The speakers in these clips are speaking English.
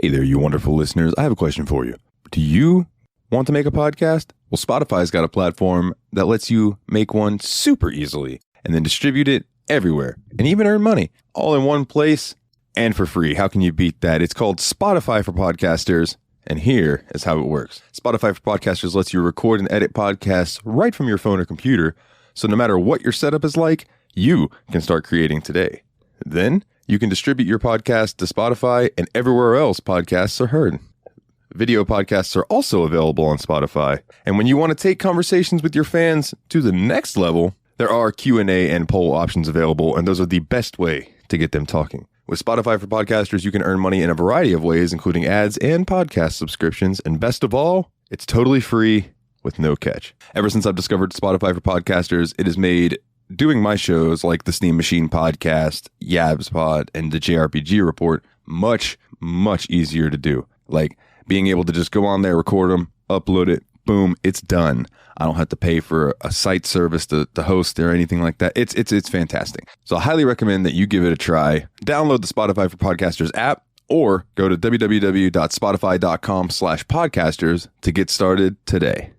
Hey there, you wonderful listeners. I have a question for you. Do you want to make a podcast? Well, Spotify's got a platform that lets you make one super easily and then distribute it everywhere and even earn money all in one place and for free. How can you beat that? It's called Spotify for Podcasters. And here is how it works. Spotify for Podcasters lets you record and edit podcasts right from your phone or computer. So no matter what your setup is like, you can start creating today. Then you can distribute your podcast to Spotify and everywhere else podcasts are heard. Video podcasts are also available on Spotify. And when you want to take conversations with your fans to the next level, there are Q&A and poll options available, and those are the best way to get them talking. With Spotify for Podcasters, you can earn money in a variety of ways, including ads and podcast subscriptions. And best of all, it's totally free with no catch. Ever since I've discovered Spotify for Podcasters, it has made doing my shows like the Steam Machine Podcast, Yabs Pod, and the JRPG Report much, much easier to do. Like being able to just go on there, record them, upload it, boom, it's done. I don't have to pay for a site service to host or anything like that. It's fantastic. So I highly recommend that you give it a try. Download the Spotify for Podcasters app or go to www.spotify.com/podcasters to get started today.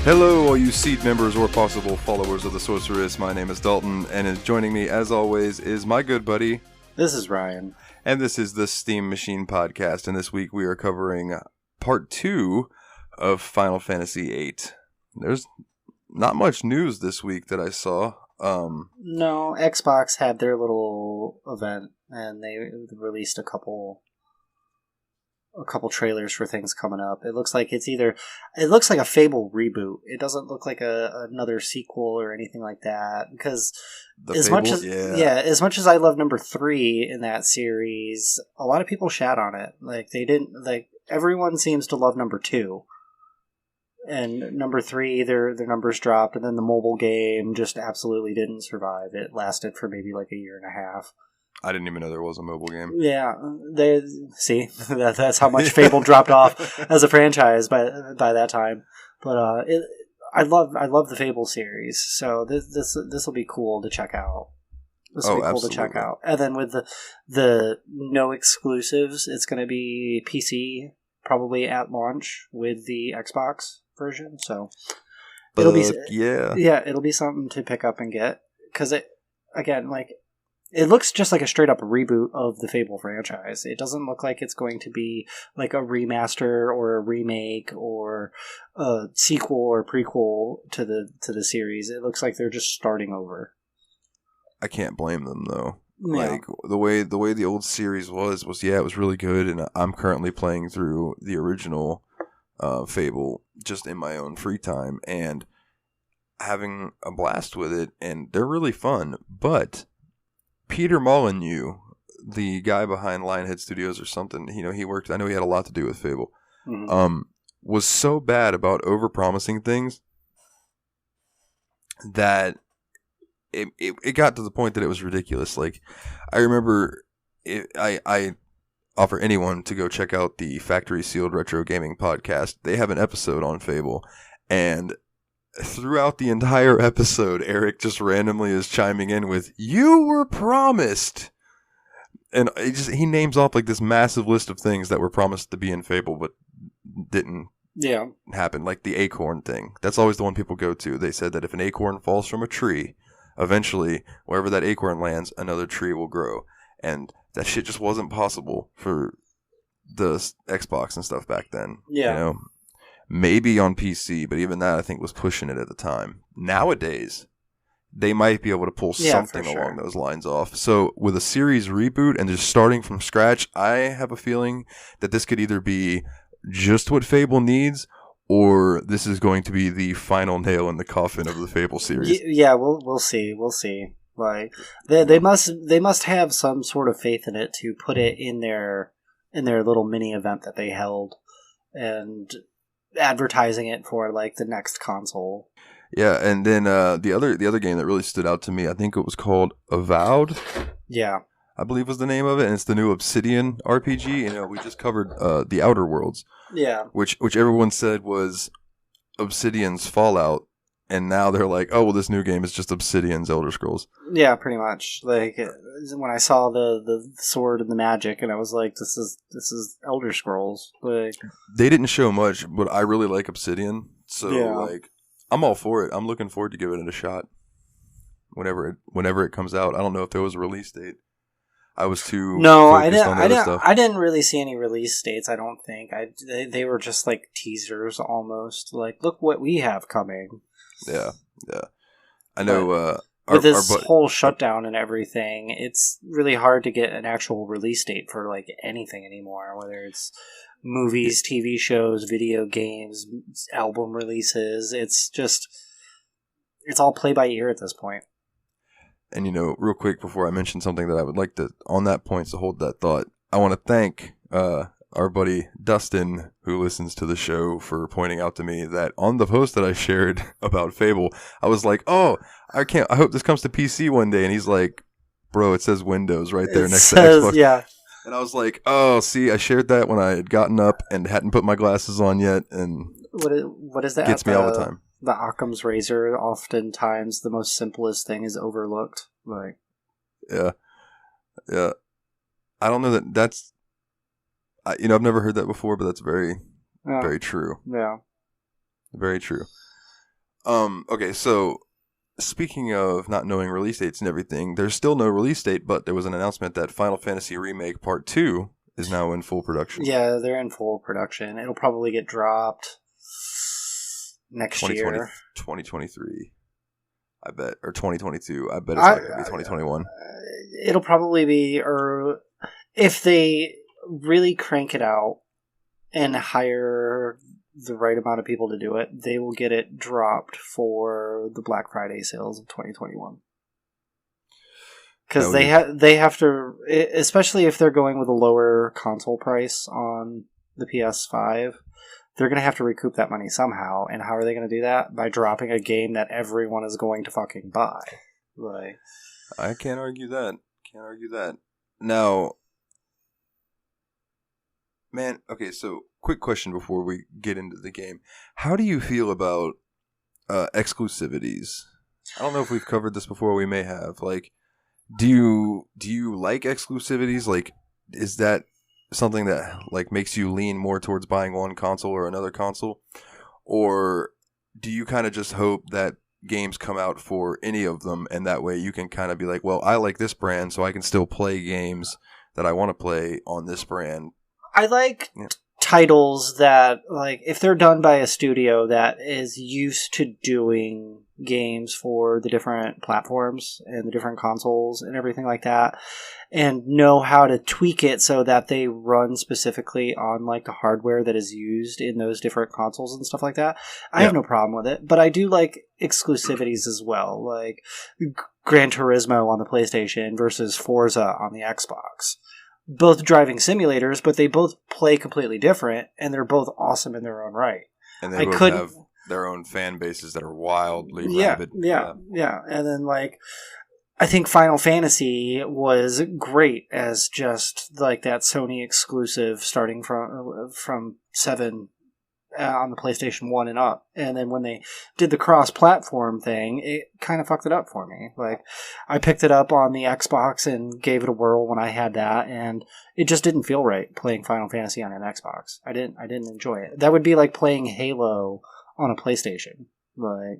Hello, all you seed members or possible followers of the Sorceress. My name is Dalton, and joining me, as always, is my good buddy. This is Ryan. And this is the Steam Machine Podcast, and this week we are covering Part 2 of Final Fantasy VIII. There's not much news this week that I saw. No, Xbox had their little event, and they released a couple trailers for things coming up. It looks like it looks like a Fable reboot. It doesn't look like another sequel or anything like that, because as much as I love number 3 in that series, a lot of people shat on it. Everyone seems to love number 2. And number 3, their numbers dropped, and then the mobile game just absolutely didn't survive. It lasted for maybe like a year and a half. I didn't even know there was a mobile game. Yeah, that's how much Fable dropped off as a franchise by that time. But I love the Fable series, so this will be cool to check out. This will be cool to check out. And then with the no exclusives, it's going to be PC probably at launch with the Xbox version. So it'll be something to pick up and get, because it looks just like a straight up reboot of the Fable franchise. It doesn't look like it's going to be like a remaster or a remake or a sequel or prequel to the series. It looks like they're just starting over. I can't blame them though. Yeah. Like the way the old series was it was really good, and I'm currently playing through the original Fable just in my own free time and having a blast with it, and they're really fun, but Peter Molyneux, the guy behind Lionhead Studios or something, I know he had a lot to do with Fable, was so bad about overpromising things that it got to the point that it was ridiculous. Like, I remember, I offer anyone to go check out the Factory Sealed Retro Gaming Podcast. They have an episode on Fable, and throughout the entire episode, Eric just randomly is chiming in with, "You were promised," and he names off like this massive list of things that were promised to be in Fable but didn't happen. Like the acorn thing. That's always the one people go to. They said that if an acorn falls from a tree, eventually wherever that acorn lands, another tree will grow, and that shit just wasn't possible for the Xbox and stuff back then. Maybe on PC, but even that I think was pushing it at the time. Nowadays, they might be able to pull something along those lines off. So with a series reboot and just starting from scratch, I have a feeling that this could either be just what Fable needs, or this is going to be the final nail in the coffin of the Fable series. Yeah, we'll see. We'll see. Like they must have some sort of faith in it to put it in their little mini event that they held, and advertising it for like the next console. Yeah, and then the other game that really stood out to me, I think it was called Avowed. Yeah, I believe was the name of it, and it's the new Obsidian RPG. We just covered the Outer Worlds. Yeah, which everyone said was Obsidian's Fallout, and now they're like, oh well, this new game is just Obsidian's Elder Scrolls. Yeah, pretty much. Like when I saw the sword and the magic, and I was like, this is Elder Scrolls. Like they didn't show much, but I really like Obsidian, so like I'm all for it. I'm looking forward to giving it a shot whenever it comes out. I don't know if there was a release date. I was too focused on the other stuff. I didn't really see any release dates. I don't think they were just like teasers almost. Like, look what we have coming. Yeah. I know. With this whole shutdown and everything, it's really hard to get an actual release date for like anything anymore. Whether it's movies, TV shows, video games, album releases, it's all play by ear at this point. And, real quick before I mention something that I would like to, on that point, to hold that thought, I want to thank our buddy Dustin, who listens to the show, for pointing out to me that on the post that I shared about Fable, I was like, oh, I hope this comes to PC one day. And he's like, bro, it says Windows right there next to Xbox. Yeah. And I was like, oh, see, I shared that when I had gotten up and hadn't put my glasses on yet. And what is that? Gets me all the time. The Occam's razor, oftentimes the most simplest thing is overlooked. Like, yeah. I don't know that's. I've never heard that before, but that's very, very true. Yeah, very true. Okay, so speaking of not knowing release dates and everything, there's still no release date, but there was an announcement that Final Fantasy Remake Part 2 is now in full production. Yeah, they're in full production. It'll probably get dropped next year. 2023, I bet. Or 2022. I bet it's not going to be 2021. It'll probably be, or if they really crank it out and hire the right amount of people to do it, they will get it dropped for the Black Friday sales of 2021. Because they have to, especially if they're going with a lower console price on the PS5, they're going to have to recoup that money somehow. And how are they going to do that? By dropping a game that everyone is going to fucking buy. Like, I can't argue that. Now, man, okay, so quick question before we get into the game. How do you feel about exclusivities? I don't know if we've covered this before. We may have. Like, do you like exclusivities? Like, is that something that like makes you lean more towards buying one console or another console? Or do you kind of just hope that games come out for any of them, and that way you can kind of be like, well, I like this brand, so I can still play games that I want to play on this brand? I like titles that, like, if they're done by a studio that is used to doing games for the different platforms and the different consoles and everything like that, and know how to tweak it so that they run specifically on, like, the hardware that is used in those different consoles and stuff like that, I have no problem with it. But I do like exclusivities as well, like Gran Turismo on the PlayStation versus Forza on the Xbox. Both driving simulators, but they both play completely different, and they're both awesome in their own right. And they both have their own fan bases that are wildly rabid. Yeah. And then, like, I think Final Fantasy was great as just like that Sony exclusive, starting from 7 on the PlayStation 1 and up. And then when they did the cross-platform thing, it kind of fucked it up for me. Like, I picked it up on the Xbox and gave it a whirl when I had that, and it just didn't feel right playing Final Fantasy on an Xbox. I didn't enjoy it. That would be like playing Halo on a PlayStation. Like,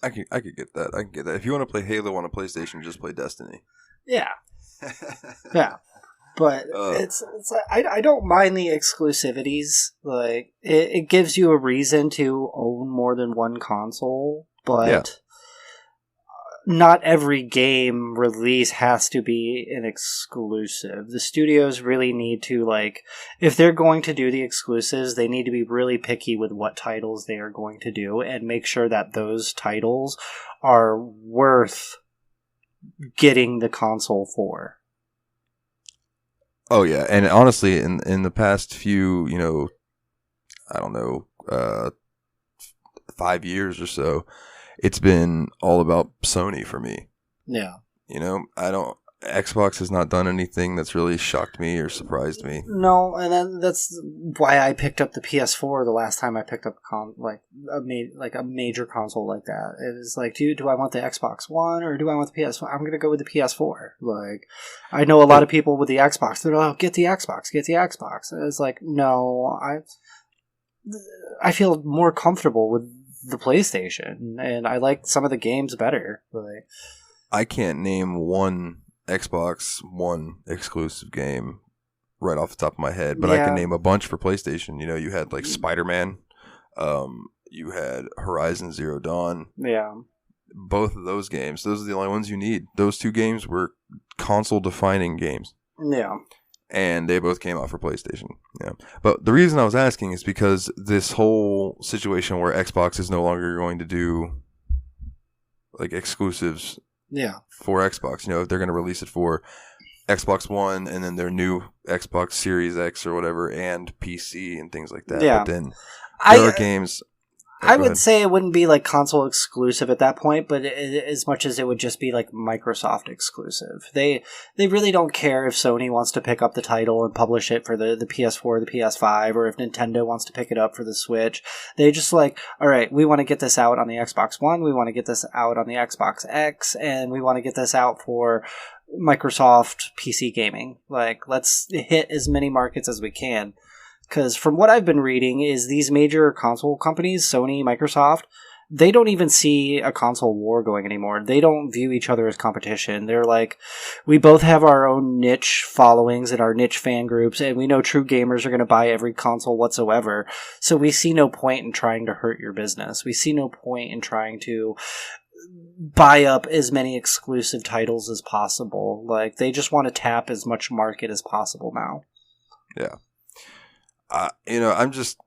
I could get that. I can get that. If you want to play Halo on a PlayStation, just play Destiny. Yeah. Yeah. But it's like, I don't mind the exclusivities. Like, it gives you a reason to own more than one console, but not every game release has to be an exclusive. The studios really need to, like, if they're going to do the exclusives, they need to be really picky with what titles they are going to do and make sure that those titles are worth getting the console for. Oh yeah, and honestly, in the past few, I don't know, 5 years or so, it's been all about Sony for me. Yeah. Xbox has not done anything that's really shocked me or surprised me. No, and then that's why I picked up the PS4 the last time I picked up a major console like that. It was like, do I want the Xbox One or do I want the PS4? I'm going to go with the PS4. Like, I know a lot of people with the Xbox, they're like, oh, get the Xbox. And it's like, no, I feel more comfortable with the PlayStation, and I like some of the games better. Like, I can't name one Xbox One exclusive game right off the top of my head, but I can name a bunch for PlayStation. You had like Spider-Man, you had Horizon Zero Dawn. Yeah. Both of those games, those are the only ones you need. Those two games were console-defining games. Yeah. And they both came out for PlayStation. Yeah. But the reason I was asking is because this whole situation where Xbox is no longer going to do like exclusives for Xbox. If they're going to release it for Xbox One and then their new Xbox Series X or whatever and PC and things like that. Yeah. But then there are games... I would say it wouldn't be like console exclusive at that point, but as much as it would just be like Microsoft exclusive. They really don't care if Sony wants to pick up the title and publish it for the PS4 or the PS5, or if Nintendo wants to pick it up for the Switch. They just like, all right, we want to get this out on the Xbox One, we want to get this out on the Xbox X, and we want to get this out for Microsoft PC gaming. Like, let's hit as many markets as we can. Because from what I've been reading is these major console companies, Sony, Microsoft, they don't even see a console war going anymore. They don't view each other as competition. They're like, we both have our own niche followings and our niche fan groups, and we know true gamers are going to buy every console whatsoever. So we see no point in trying to hurt your business. We see no point in trying to buy up as many exclusive titles as possible. Like, they just want to tap as much market as possible now. Yeah. I'm just,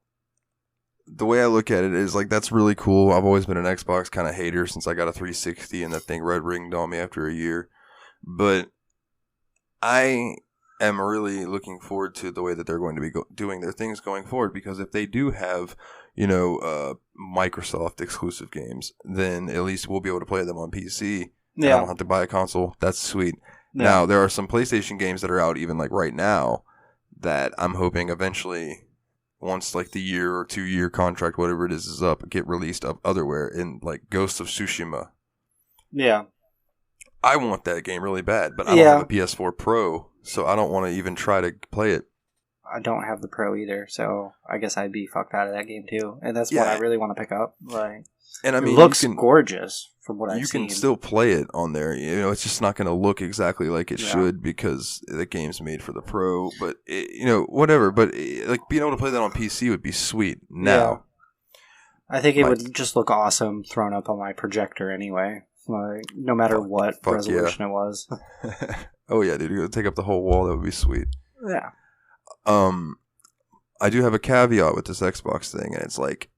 the way I look at it is like, that's really cool. I've always been an Xbox kind of hater since I got a 360 and that thing red ringed on me after a year. But I am really looking forward to the way that they're going to be doing their things going forward, because if they do have, Microsoft exclusive games, then at least we'll be able to play them on PC. Yeah. I don't have to buy a console. That's sweet. Yeah. Now, there are some PlayStation games that are out even like right now that I'm hoping eventually, once like the year or 2 year contract, whatever it is up, get released up otherwhere, in like Ghost of Tsushima. Yeah. I want that game really bad, but I don't have a PS4 Pro, so I don't want to even try to play it. I don't have the Pro either, so I guess I'd be fucked out of that game too. And that's what I really want to pick up. Like, and I mean, it looks gorgeous from what I've seen. You can still play it on there. It's just not going to look exactly like it should, because the game's made for the Pro. But whatever. But like, being able to play that on PC would be sweet. Now, I think it would just look awesome thrown up on my projector anyway. Like, no matter what resolution it was. Oh yeah, dude! You gotta take up the whole wall. That would be sweet. Yeah. I do have a caveat with this Xbox thing, and it's like,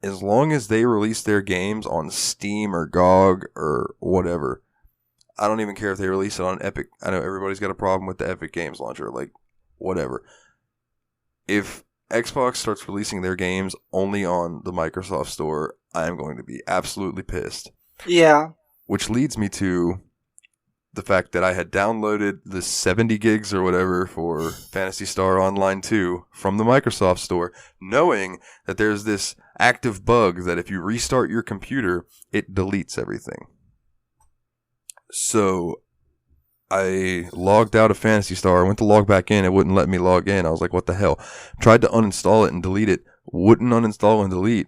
as long as they release their games on Steam or GOG or whatever, I don't even care if they release it on Epic. I know everybody's got a problem with the Epic Games Launcher, like, whatever. If Xbox starts releasing their games only on the Microsoft Store, I am going to be absolutely pissed. Yeah. Which leads me to the fact that I had downloaded the 70 gigs or whatever for Phantasy Star Online 2 from the Microsoft Store, knowing that there's this active bug that if you restart your computer, it deletes everything. So I logged out of Phantasy Star. I went to log back in. It wouldn't let me log in. I was like, what the hell? Tried to uninstall it and delete it. Wouldn't uninstall and delete.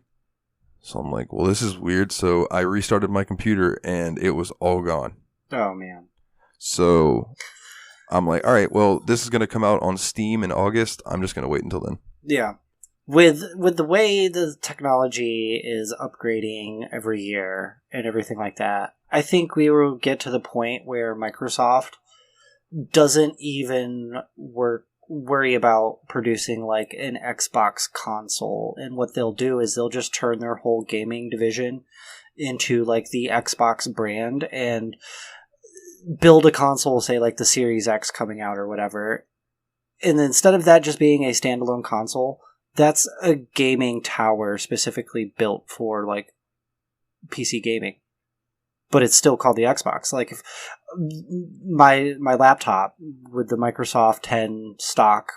So I'm like, well, this is weird. So I restarted my computer and it was all gone. Oh, man. So I'm like, all right, well, this is going to come out on Steam in August. I'm just going to wait until then. Yeah. With the way the technology is upgrading every year and everything like that, I think we will get to the point where Microsoft doesn't even worry about producing like an Xbox console, and what they'll do is they'll just turn their whole gaming division into like the Xbox brand and build a console, say like the Series X coming out or whatever, and then instead of that just being a standalone console, that's a gaming tower specifically built for like PC gaming, but it's still called the Xbox. Like if my laptop with the Microsoft 10 stock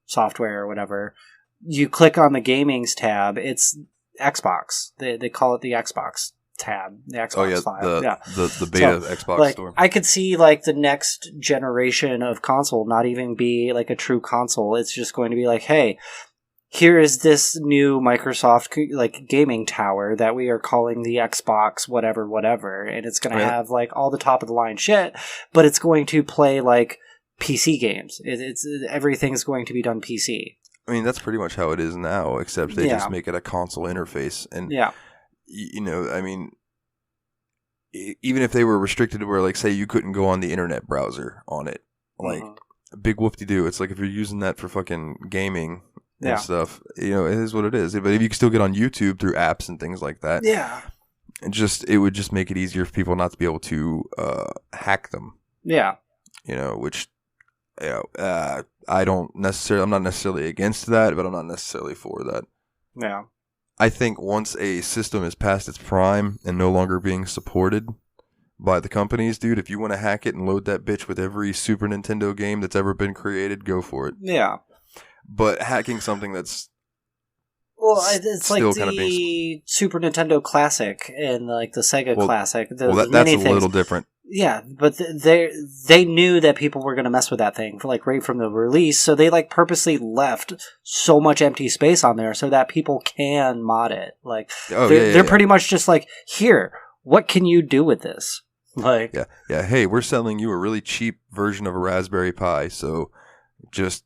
software or whatever, you click on the gaming's tab, it's Xbox. They call it the Xbox tab, the Xbox file. The beta Xbox like, store. I could see like the next generation of console not even be like a true console. It's just going to be like, hey, here is this new Microsoft like gaming tower that we are calling the Xbox whatever, and it's going to have like all the top of the line shit, but it's going to play like PC games. It's everything's going to be done PC. I mean, that's pretty much how it is now, except they just make it a console interface. And you know, I mean, even if they were restricted to where, like, say you couldn't go on the internet browser on it, like big whoop-de-doo. It's like if you're using that for fucking gaming and stuff, you know, it is what it is. But if you can still get on YouTube through apps and things like that, it would just make it easier for people not to be able to hack them. Yeah, you know, which I'm not necessarily against that, but I'm not necessarily for that. Yeah, I think once a system is past its prime and no longer being supported by the companies, dude, if you want to hack it and load that bitch with every Super Nintendo game that's ever been created, go for it. Yeah. But hacking something that's it's like the Super Nintendo Classic and like the Sega Classic. That's a little different. Yeah, but they knew that people were going to mess with that thing for like right from the release, so they like purposely left so much empty space on there so that people can mod it. Like they're pretty much just like, here, what can you do with this? Like hey, we're selling you a really cheap version of a Raspberry Pi, so just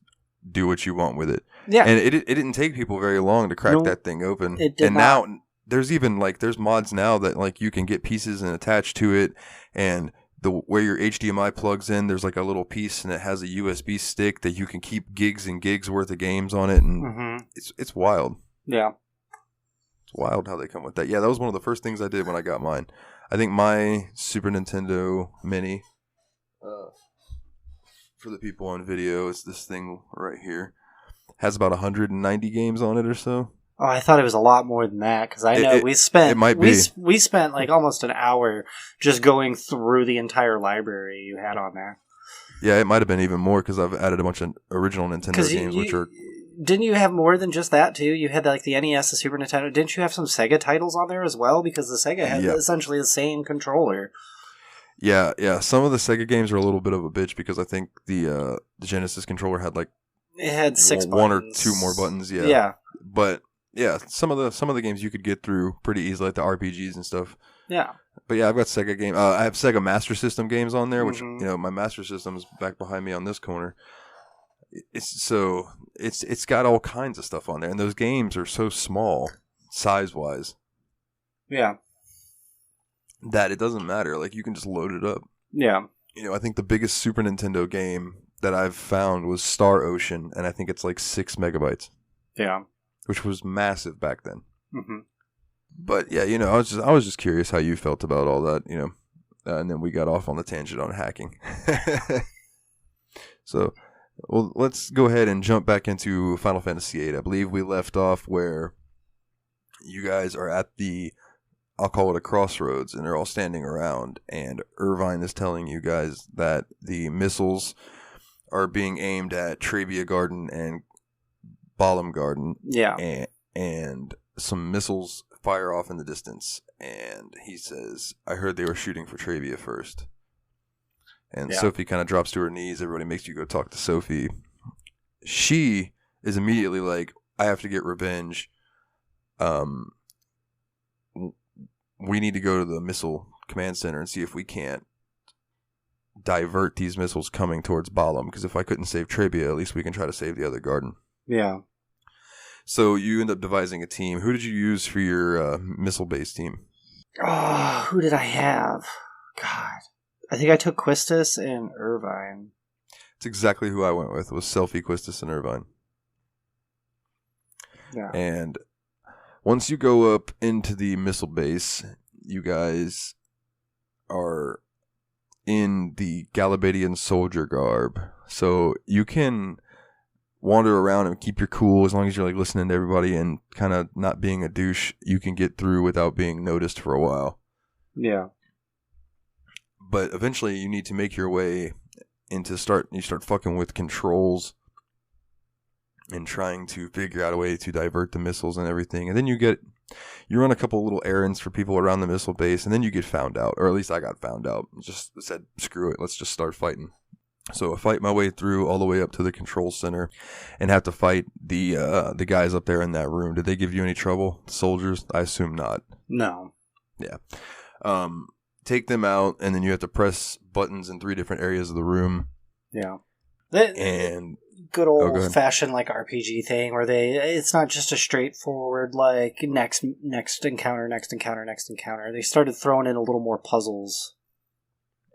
do what you want with it. Yeah. And it didn't take people very long to crack that thing open. It did now there's even like there's mods now that like you can get pieces and attach to it, and where your HDMI plugs in, there's like a little piece and it has a USB stick that you can keep gigs and gigs worth of games on it, and it's wild. Yeah. It's wild how they come with that. Yeah, that was one of the first things I did when I got mine. I think my Super Nintendo Mini, for the people on video, it's this thing right here. Has about 190 games on it or so. Oh, I thought it was a lot more than that, because I know we spent we spent like almost an hour just going through the entire library you had on there. Yeah, it might have been even more because I've added a bunch of original Nintendo games, which are. Didn't you have more than just that too? You had like the NES, the Super Nintendo. Didn't you have some Sega titles on there as well? Because the Sega had essentially the same controller. Yeah. Some of the Sega games are a little bit of a bitch because I think the Genesis controller had like it had one or two more buttons. Yeah. But yeah, some of the games you could get through pretty easily, like the RPGs and stuff. Yeah. But yeah, I've got Sega game. I have Sega Master System games on there, which you know my Master System is back behind me on this corner. It's got all kinds of stuff on there, and those games are so small size wise. Yeah. That it doesn't matter. Like you can just load it up. Yeah. You know, I think the biggest Super Nintendo game that I've found was Star Ocean, and I think it's like 6 megabytes. Yeah. Which was massive back then. Mm-hmm. But yeah, you know, I was just curious how you felt about all that, you know, and then we got off on the tangent on hacking. So, well, let's go ahead and jump back into Final Fantasy VIII. I believe we left off where you guys are at I'll call it a crossroads, and they're all standing around, and Irvine is telling you guys that the missiles are being aimed at Trabia Garden and Balam Garden. Yeah. And some missiles fire off in the distance, and he says, I heard they were shooting for Trabia first. And Sophie kind of drops to her knees. Everybody makes you go talk to Sophie. She is immediately like, I have to get revenge. We need to go to the missile command center and see if we can't divert these missiles coming towards Balam, because if I couldn't save Trabia, at least we can try to save the other garden. Yeah. So you end up devising a team. Who did you use for your missile-based team? Oh, who did I have? God. I think I took Quistis and Irvine. It's exactly who I went with, was Selfie, Quistis, and Irvine. Yeah. And once you go up into the missile base, you guys are in the Galabadian soldier garb. So you can wander around and keep your cool as long as you're like listening to everybody and kind of not being a douche. You can get through without being noticed for a while. Yeah. But eventually you need to make your way into you start fucking with controls and trying to figure out a way to divert the missiles and everything. And then you run a couple little errands for people around the missile base, and then you get found out, or at least I got found out. Just said, screw it, let's just start fighting. So I fight my way through all the way up to the control center and have to fight the guys up there in that room. Did they give you any trouble, soldiers? I assume not. No. Yeah. Take them out, and then you have to press buttons in 3 different areas of the room. Yeah. And good old fashioned like RPG thing where it's not just a straightforward like next encounter. They started throwing in a little more puzzles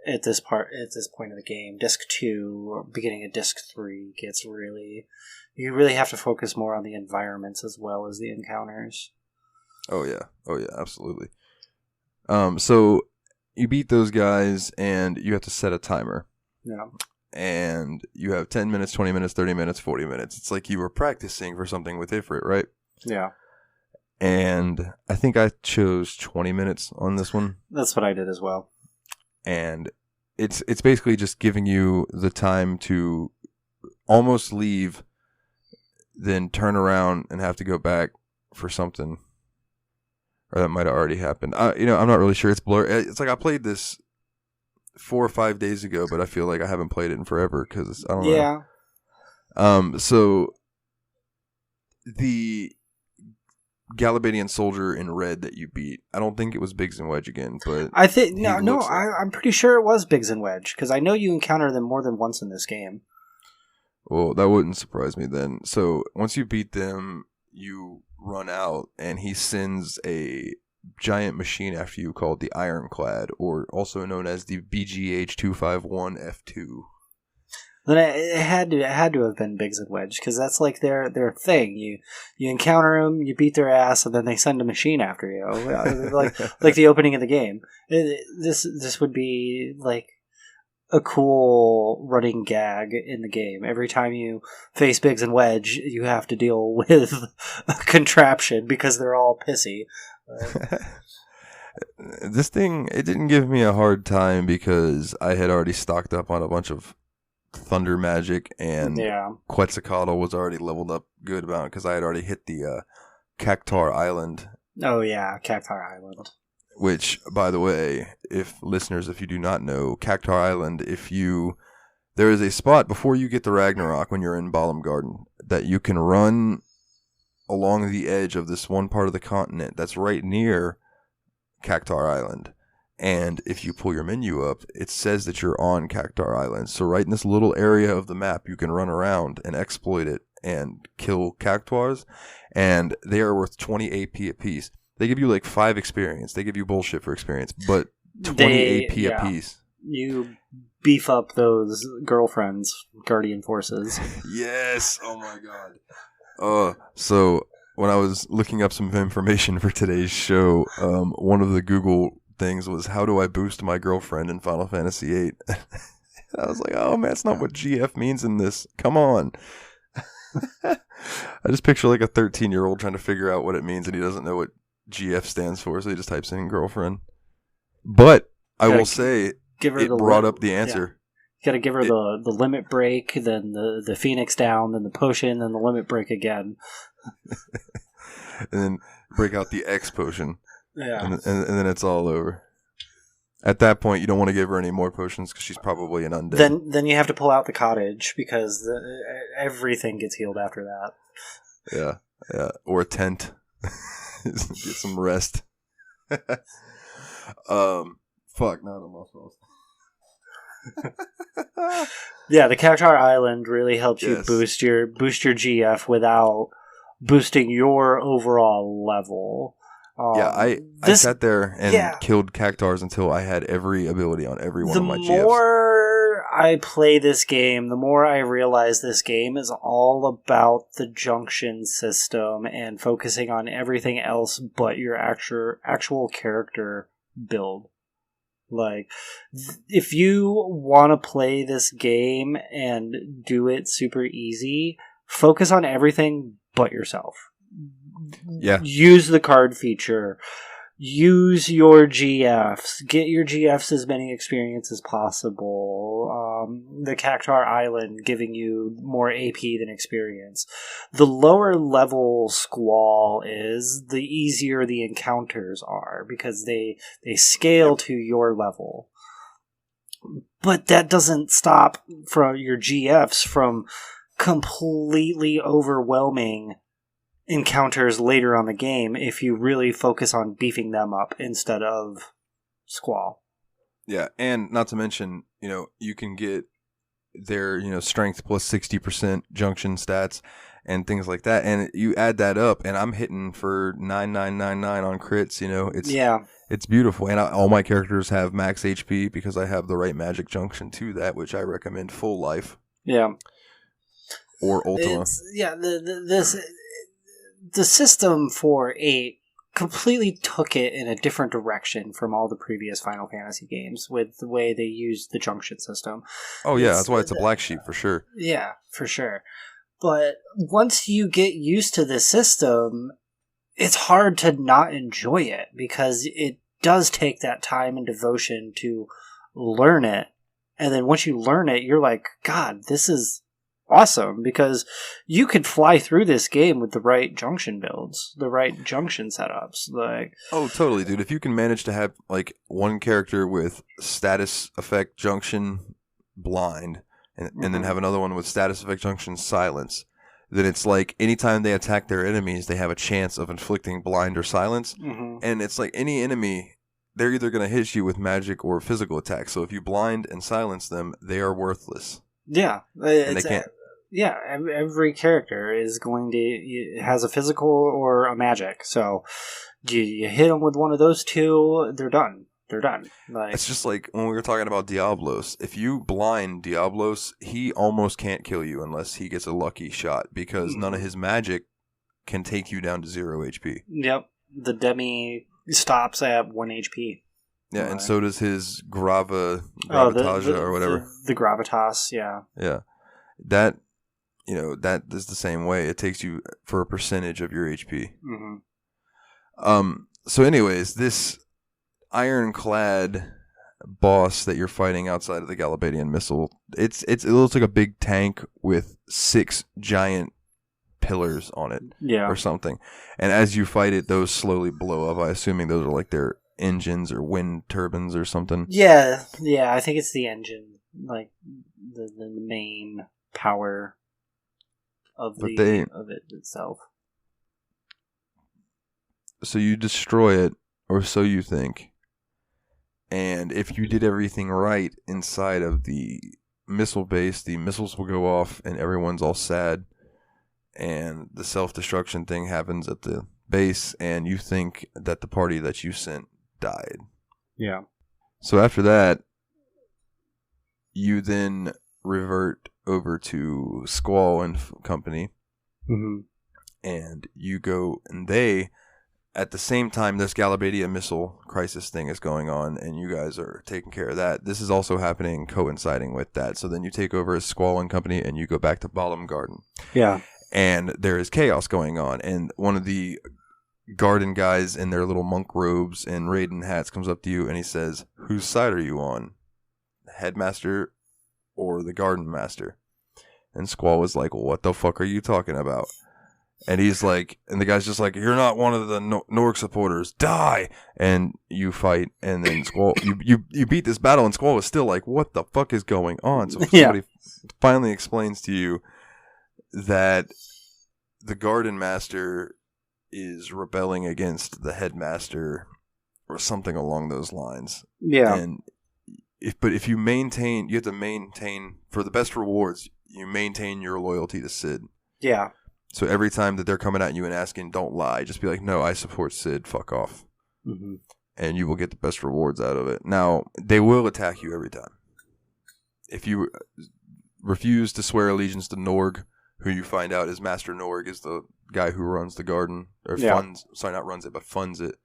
at this point of the game. Disc 2 or beginning of Disc 3 gets you really have to focus more on the environments as well as the encounters. Oh yeah, absolutely. So you beat those guys, and you have to set a timer. Yeah. And you have 10 minutes, 20 minutes, 30 minutes, 40 minutes. It's like you were practicing for something with Ifrit, right? Yeah. And I think I chose 20 minutes on this one. That's what I did as well. And it's basically just giving you the time to almost leave, then turn around and have to go back for something. Or that might have already happened. I'm not really sure. It's blurry. It's like I played this 4 or 5 days ago, but I feel like I haven't played it in forever because I don't know. Yeah. So the Galabadian soldier in red that you beat, I don't think it was Biggs and Wedge again, but I think I'm pretty sure it was Biggs and Wedge because I know you encounter them more than once in this game. Well, that wouldn't surprise me then. So once you beat them, you run out, and he sends a giant machine after you called the Ironclad, or also known as the BGH-251F2. Then it had to have been Biggs and Wedge because that's like their thing. You encounter them, you beat their ass, and then they send a machine after you, like the opening of the game. This would be like a cool running gag in the game. Every time you face Biggs and Wedge, you have to deal with a contraption because they're all pissy. This thing, it didn't give me a hard time because I had already stocked up on a bunch of thunder magic, and Quetzalcoatl was already leveled up good about it because I had already hit the Cactar Island. Oh yeah, Cactar Island. Which, by the way, if you do not know, Cactar Island, there is a spot before you get to Ragnarok when you're in Balam Garden that you can run along the edge of this one part of the continent that's right near Cactar Island. And if you pull your menu up, it says that you're on Cactar Island. So right in this little area of the map, you can run around and exploit it and kill cactuars. And they are worth 20 AP apiece. They give you like 5 experience. They give you bullshit for experience, but 20 AP apiece. You beef up those girlfriends, Guardian Forces. Yes! Oh my god. So when I was looking up some information for today's show, one of the Google things was, how do I boost my girlfriend in Final Fantasy VIII? I was like, oh man, that's not what GF means in this. Come on. I just picture like a 13-year-old trying to figure out what it means, and he doesn't know what GF stands for, so he just types in girlfriend. But I will say, it brought up the answer. You gotta give her the limit break, then the Phoenix down, then the potion, then the limit break again. And then break out the X potion. Yeah. And then it's all over. At that point, you don't want to give her any more potions because she's probably an undead. Then you have to pull out the cottage because everything gets healed after that. Yeah. Or a tent. Get some rest. Fuck, not a muscle. Yeah, the Cactar Island really helps you boost your GF without boosting your overall level. I sat there and killed cactars until I had every ability on every one of my GFs. The more I play this game, the more I realize this game is all about the junction system and focusing on everything else but your actual character build. Like, if you want to play this game and do it super easy, focus on everything but yourself. Yeah. Use the card feature. Use your GFs. Get your GFs as many experience as possible. The Cactar Island giving you more AP than experience. The lower level Squall is, the easier the encounters are because they scale to your level. But that doesn't stop from your GFs from completely overwhelming encounters later on the game if you really focus on beefing them up instead of Squall. Yeah, and not to mention, you can get their, strength plus 60% junction stats and things like that, and you add that up, and I'm hitting for 9999 on crits. It's beautiful, and all my characters have max HP because I have the right magic junction to that, which I recommend full life. Yeah. Or Ultima. The system for 8 completely took it in a different direction from all the previous Final Fantasy games with the way they used the junction system. Oh yeah, that's why it's a black sheep for sure. Yeah, for sure. But once you get used to the system, it's hard to not enjoy it because it does take that time and devotion to learn it. And then once you learn it, you're like, God, this is awesome, because you could fly through this game with the right junction builds, the right junction setups. Oh, totally, dude. If you can manage to have like one character with status effect junction blind and then have another one with status effect junction silence, then it's like anytime they attack their enemies, they have a chance of inflicting blind or silence. And it's like any enemy, they're either going to hit you with magic or physical attacks. So if you blind and silence them, they are worthless. Yeah, and they can't. Yeah, every character is has a physical or a magic. So you hit them with one of those two, they're done. It's just like when we were talking about Diablos. If you blind Diablos, he almost can't kill you unless he gets a lucky shot, because none of his magic can take you down to 0 HP. Yep, the Demi stops at 1 HP. Yeah, and so does his Gravitas or whatever. The Gravitas, yeah. Yeah. That is the same way. It takes you for a percentage of your HP. So anyways, this ironclad boss that you're fighting outside of the Galabadian missile, it looks like a big tank with 6 giant pillars on it. Yeah. Or something. And as you fight it, those slowly blow up. I'm assuming those are like their engines or wind turbines or something. Yeah, I think it's the engine, like the main power of it itself. So you destroy it, or so you think. And if you did everything right inside of the missile base, the missiles will go off and everyone's all sad. And the self-destruction thing happens at the base, and you think that the party that you sent died. Yeah. So after that, you then revert over to Squall and company. And you go, and they, at the same time, this Galabadia missile crisis thing is going on, and you guys are taking care of that. This is also happening coinciding with that. So then you take over as Squall and company, and you go back to Balam Garden. Yeah. And there is chaos going on, and one of the garden guys in their little monk robes and Raiden hats comes up to you, and he says, "Whose side are you on? The headmaster or the garden master?" And Squall was like, "What the fuck are you talking about?" And he's like, and the guy's just like, "You're not one of the Norg supporters. Die!" And you fight, and then Squall, you beat this battle, and Squall was still like, "What the fuck is going on?" So somebody finally explains to you that the garden master is rebelling against the headmaster or something along those lines. Yeah. And if you have to maintain, for the best rewards, you maintain your loyalty to Sid. Yeah. So every time that they're coming at you and asking, don't lie. Just be like, no, I support Sid. Fuck off. Mm-hmm. And you will get the best rewards out of it. Now, they will attack you every time. If you refuse to swear allegiance to Norg, who you find out is Master Norg, is the guy who runs the garden, or funds, sorry, not runs it, but funds it.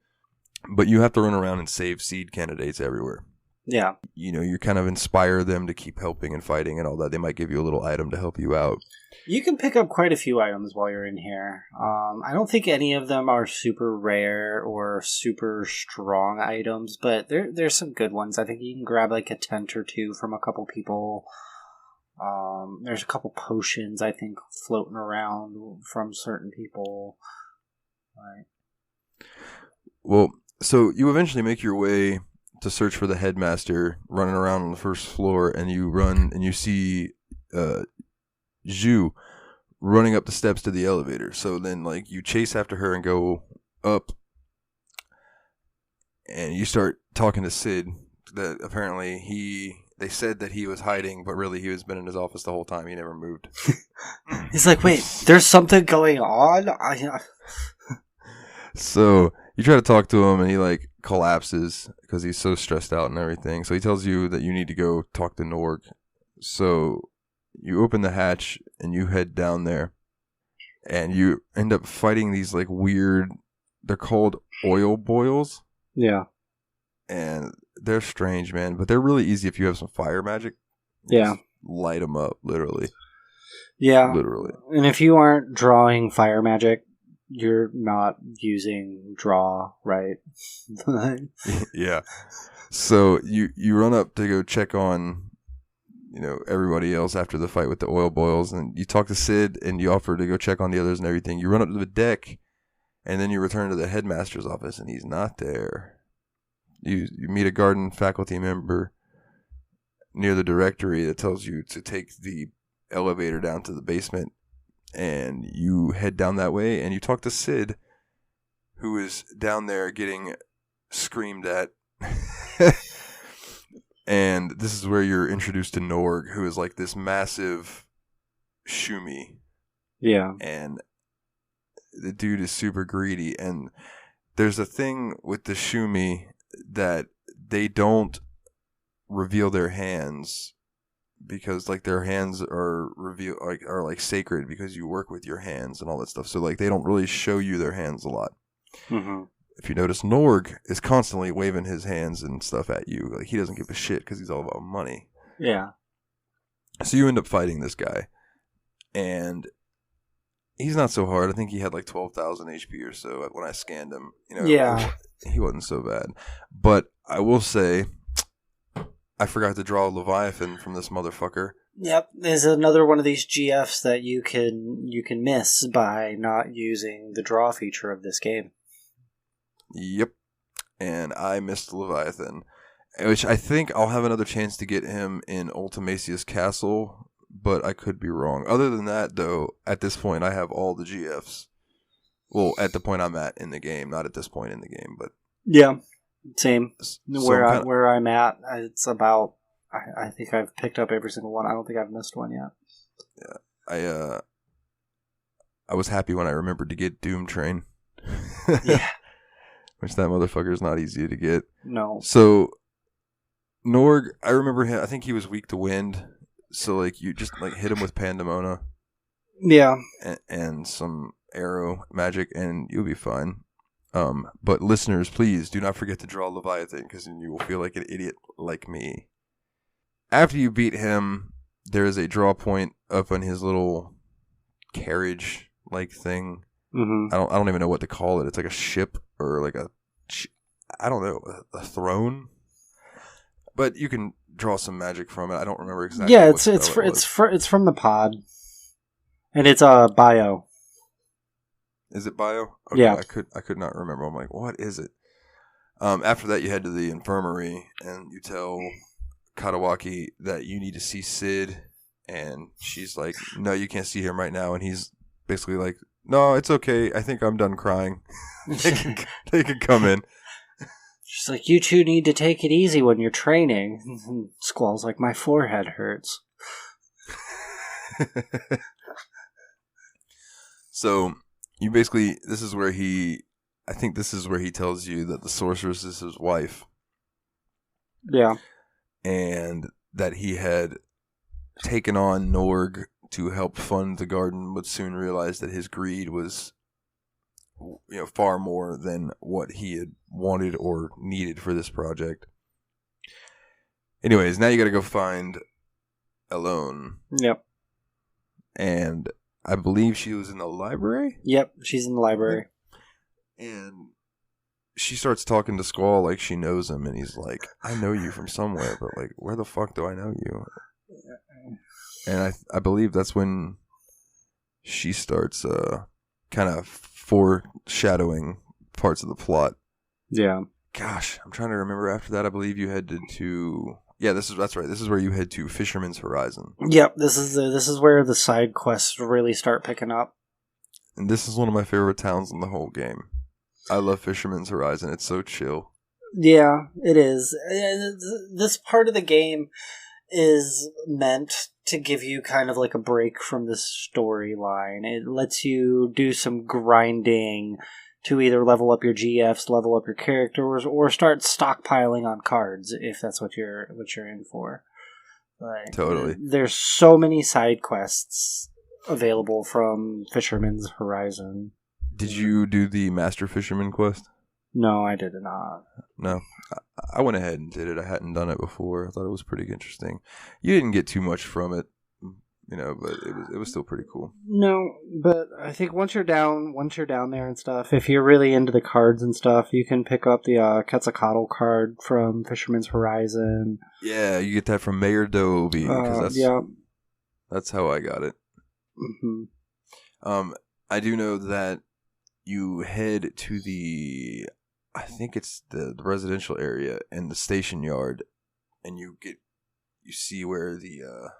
But you have to run around and save seed candidates everywhere. Yeah. You know, you kind of inspire them to keep helping and fighting and all that. They might give you a little item to help you out. You can pick up quite a few items while you're in here. I don't think any of them are super rare or super strong items, but there's some good ones. I think you can grab like a tent or two from a couple people. There's a couple potions, I think, floating around from certain people. Right. Well, so you eventually make your way to search for the headmaster, running around on the first floor, and you run and you see Zhu running up the steps to the elevator. So then, like, you chase after her and go up, and you start talking to Sid. That apparently they said that he was hiding, but really he was been in his office the whole time. He never moved. He's like, wait, there's something going on? So you try to talk to him, and he like collapses because he's so stressed out and everything. So he tells you that you need to go talk to Norg. So you open the hatch and you head down there, and you end up fighting these like weird. They're called oil boils. Yeah, and they're strange, man. But they're really easy if you have some fire magic. Yeah, just light them up, literally. Yeah, literally. And if you aren't drawing fire magic, you're not using draw, right? Yeah. So you run up to go check on, everybody else after the fight with the oil boils, and you talk to Sid, and you offer to go check on the others and everything. You run up to the deck, and then you return to the headmaster's office, and he's not there. You meet a garden faculty member near the directory that tells you to take the elevator down to the basement, and you head down that way, and you talk to Sid, who is down there getting screamed at. And this is where you're introduced to Norg, who is like this massive shumi. Yeah. And the dude is super greedy. And there's a thing with the shumi that they don't reveal their hands because like their hands are are sacred because you work with your hands and all that stuff. So like they don't really show you their hands a lot. Mm-hmm. If you notice, Norg is constantly waving his hands and stuff at you. Like he doesn't give a shit because he's all about money. Yeah. So you end up fighting this guy, and he's not so hard. I think he had like 12,000 HP or so when I scanned him. Yeah. He wasn't so bad. But I will say, I forgot to draw Leviathan from this motherfucker. Yep, there's another one of these GFs that you can miss by not using the draw feature of this game. Yep. And I missed Leviathan, which I think I'll have another chance to get him in Ultimasia's Castle, but I could be wrong. Other than that, though, at this point, I have all the GFs. Well, at the point I'm at in the game, not at this point in the game, but... Yeah, same. So where I'm at, it's about... I think I've picked up every single one. I don't think I've missed one yet. Yeah, I was happy when I remembered to get Doom Train. Yeah. Which that motherfucker is not easy to get. No. So, Norg, I remember him, I think he was weak to wind. So, like, you just, like, hit him with Pandemona. Yeah. And some arrow magic, and you'll be fine. But listeners, please do not forget to draw Leviathan, because then you will feel like an idiot like me. After you beat him, there is a draw point up on his little carriage-like thing. Mm-hmm. I don't even know what to call it. It's like a ship or like I don't know, a throne. But you can draw some magic from it. I don't remember exactly. Yeah, it's from the pod, and it's bio. Is it bio? Okay, yeah, I could not remember. I'm like, what is it? After that, you head to the infirmary and you tell Katawaki that you need to see Sid, and she's like, no, you can't see him right now, and he's basically like, no, it's okay. I think I'm done crying. They can come in. She's like, you two need to take it easy when you're training. Squall's like, my forehead hurts. So this is where he tells you that the sorceress is his wife. Yeah. And that he had taken on Norg to help fund the garden, but soon realized that his greed was, far more than what he had wanted or needed for this project. Anyways, now you got to go find Elone. Yep. And I believe she was in the library? Yep, she's in the library. And she starts talking to Squall like she knows him, and he's like, I know you from somewhere, but like, where the fuck do I know you? And I believe that's when she starts kind of foreshadowing parts of the plot. Yeah. Gosh, I'm trying to remember after that. I believe you headed to... Yeah, that's right. This is where you head to Fisherman's Horizon. Yep, this is where the side quests really start picking up. And this is one of my favorite towns in the whole game. I love Fisherman's Horizon. It's so chill. Yeah, it is. This part of the game is meant to give you kind of like a break from the storyline. It lets you do some grinding to either level up your GFs, level up your characters, or start stockpiling on cards if that's what you're in for. Like, totally. There's so many side quests available from Fisherman's Horizon. Did you do the Master Fisherman quest? No, I did not. No. I went ahead and did it. I hadn't done it before. I thought it was pretty interesting. You didn't get too much from it, but it was still pretty cool. No, but I think once you're down there and stuff, if you're really into the cards and stuff, you can pick up the Quetzalcoatl card from Fisherman's Horizon. Yeah, you get that from Mayor Dobie. That's how I got it. Mm-hmm. I do know that you head to I think it's the residential area and the station yard, and you see where the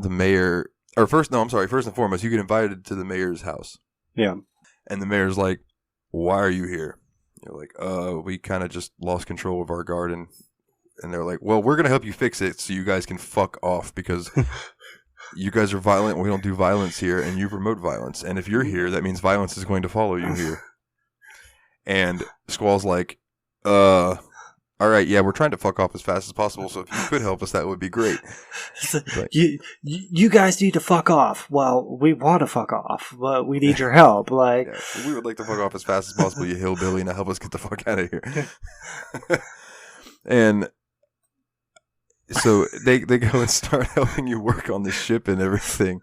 mayor, first and foremost, you get invited to the mayor's house. Yeah. And the mayor's like, why are you here? You're like, we kind of just lost control of our garden. And they're like, well, we're going to help you fix it so you guys can fuck off because you guys are violent. We don't do violence here, and you promote violence. And if you're here, that means violence is going to follow you here. And Squall's like, all right, yeah, we're trying to fuck off as fast as possible, so if you could help us, that would be great. But, you guys need to fuck off. Well, we want to fuck off, but we need your help. Like, yeah, we would like to fuck off as fast as possible, you hillbilly. Now help us get the fuck out of here. And so they go and start helping you work on the ship and everything.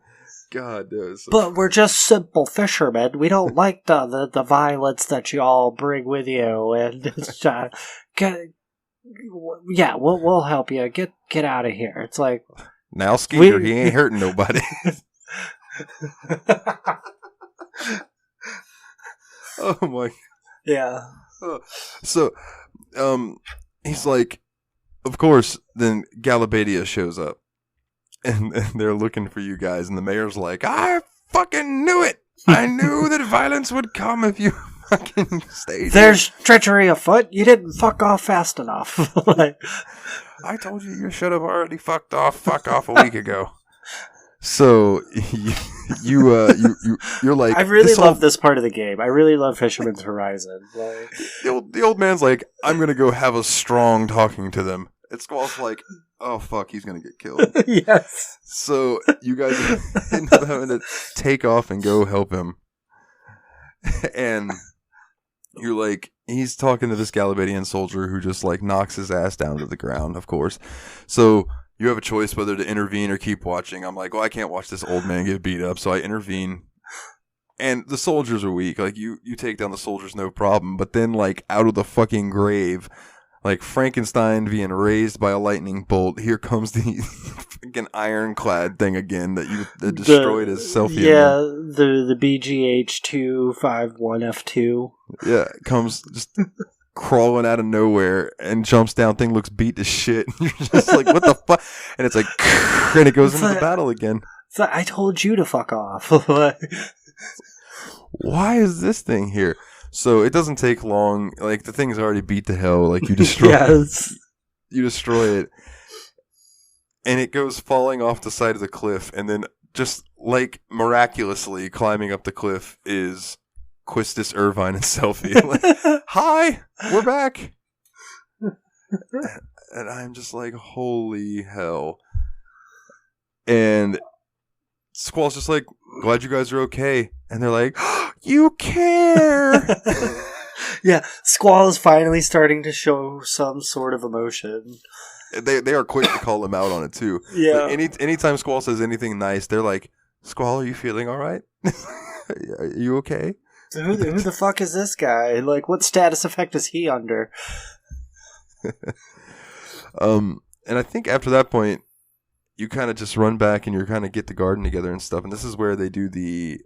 God, but we're just simple fishermen. We don't like the violence that you all bring with you, and it's we'll help you get out of here. It's like, now Skeeter, he ain't hurting nobody. Oh my, yeah. So, he's like, of course. Then Galabadia shows up. And they're looking for you guys, and the mayor's like, I fucking knew it! I knew that violence would come if you fucking stayed. There's treachery afoot. You didn't fuck off fast enough. Like, I told you should have already fuck off a week ago. So you're like, I really love this part of the game. I really love Fisherman's Horizon. Like, the old man's like, I'm gonna go have a strong talking to them. And Squall's like, oh fuck, he's gonna get killed. Yes. So you guys end up having to take off and go help him. And you're like, he's talking to this Galabadian soldier who just like knocks his ass down to the ground, of course. So you have a choice whether to intervene or keep watching. I'm like, well, I can't watch this old man get beat up, so I intervene. And the soldiers are weak. Like, you take down the soldiers, no problem. But then, like, out of the fucking grave, like Frankenstein being raised by a lightning bolt, here comes the fucking ironclad thing again that destroyed his selfie. Yeah, the BGH-251F2. Yeah, it comes just crawling out of nowhere and jumps down. Thing looks beat to shit. You're just like, what the fuck? And it's like, and it goes into the battle again. So I told you to fuck off. Why is this thing here? So it doesn't take long. Like, the thing's already beat to hell. Like, you destroy yes. You destroy it. And it goes falling off the side of the cliff and then just like miraculously climbing up the cliff is Quistis, Irvine, and Selfie. Like, hi, we're back. And I'm just like, holy hell. And Squall's just like, glad you guys are okay. And they're like, you care. Yeah, Squall is finally starting to show some sort of emotion. They are quick to call him out on it too. Yeah. Like anytime Squall says anything nice, they're like, Squall, are you feeling all right? Are you okay? Who the fuck is this guy? Like, what status effect is he under? And I think after that point, you kind of just run back and you kind of get the garden together and stuff. And this is where they do the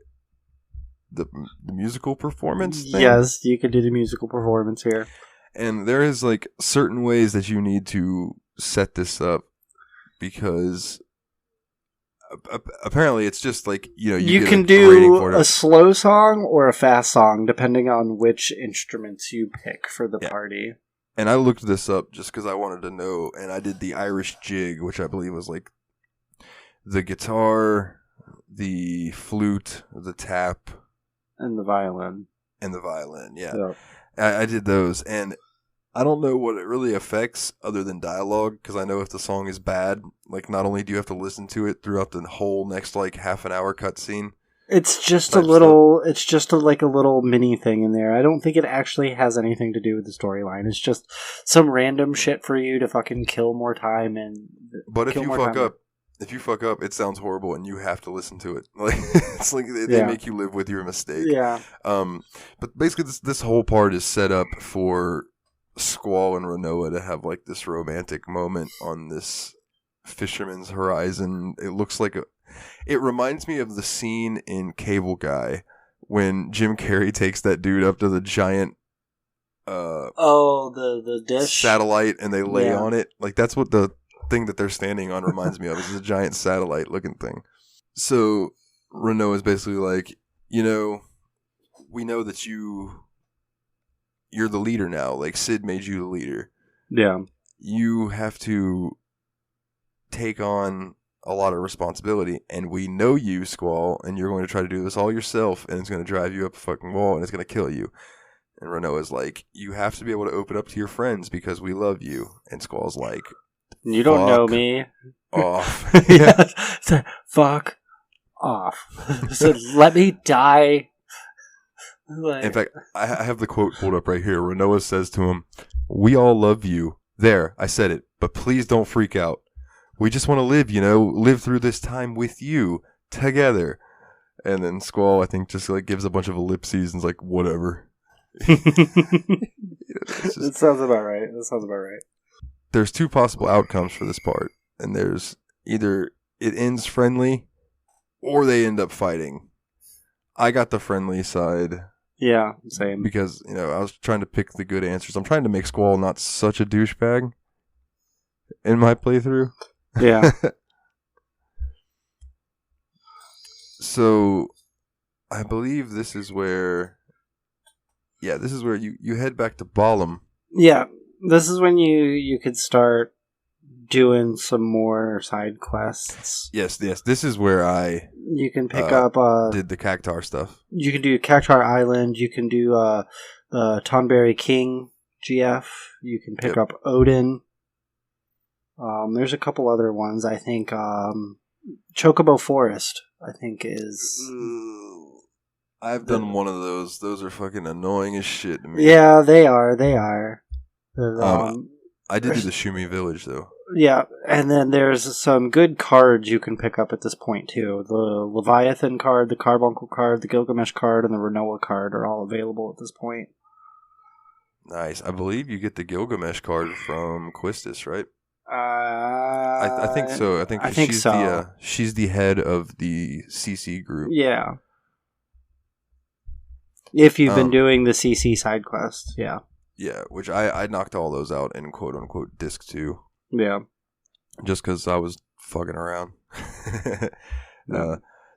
musical performance thing. Yes, you could do the musical performance here. And there is like certain ways that you need to set this up because apparently it's just like, you can do a slow song or a fast song depending on which instruments you pick for the party. And I looked this up just because I wanted to know, and I did the Irish jig, which I believe was like the guitar, the flute, the tap, and the violin. Yeah. Yep. I did those, and I don't know what it really affects other than dialogue, because I know if the song is bad, like not only do you have to listen to it throughout the whole next like half an hour cutscene. It's just a little mini thing in there. I don't think it actually has anything to do with the storyline. It's just some random shit for you to fucking kill more time and. But if you fuck up, it sounds horrible, and you have to listen to it. Like it's like they make you live with your mistake. Yeah. But basically, this whole part is set up for Squall and Renoa to have like this romantic moment on this fisherman's horizon. It looks like it reminds me of the scene in Cable Guy when Jim Carrey takes that dude up to the giant the dish satellite and they lay on it. Like that's what the thing that they're standing on reminds me of. It's a giant satellite looking thing. So Renault is basically like, we know that you're the leader now. Like Sid made you the leader. Yeah. You have to take on a lot of responsibility, and we know you, Squall, and you're going to try to do this all yourself, and it's going to drive you up a fucking wall, and it's going to kill you. And Renault is like, you have to be able to open up to your friends because we love you. And Squall's like, you don't know me. Off. Yeah. Fuck off. So let me die. In fact, I have the quote pulled up right here. Renault says to him, we all love you. There, I said it, but please don't freak out. We just want to live through this time with you together. And then Squall, I think, just like gives a bunch of ellipses and is like, whatever. That sounds about right. There's two possible outcomes for this part, and there's either it ends friendly or they end up fighting. I got the friendly side. Yeah, same. Because, I was trying to pick the good answers. I'm trying to make Squall not such a douchebag in my playthrough. Yeah. So, I believe this is where you head back to Balam. Yeah, this is when you could start doing some more side quests. Yes. This is where you can pick up did the Cactar stuff. You can do Cactar Island. You can do Tonberry King GF. You can pick up Odin. There's a couple other ones. I think Chocobo Forest, I think, is... I've done one of those. Those are fucking annoying as shit to me. Yeah, they are. I did do the Shumi Village, though. Yeah, and then there's some good cards you can pick up at this point, too. The Leviathan card, the Carbuncle card, the Gilgamesh card, and the Renoa card are all available at this point. Nice. I believe you get the Gilgamesh card from Quistis, right? I think so. I think so. She's the head of the CC group. Yeah. If you've been doing the CC side quest, yeah. Yeah, which I knocked all those out in quote-unquote Disc 2. Yeah. Just because I was fucking around.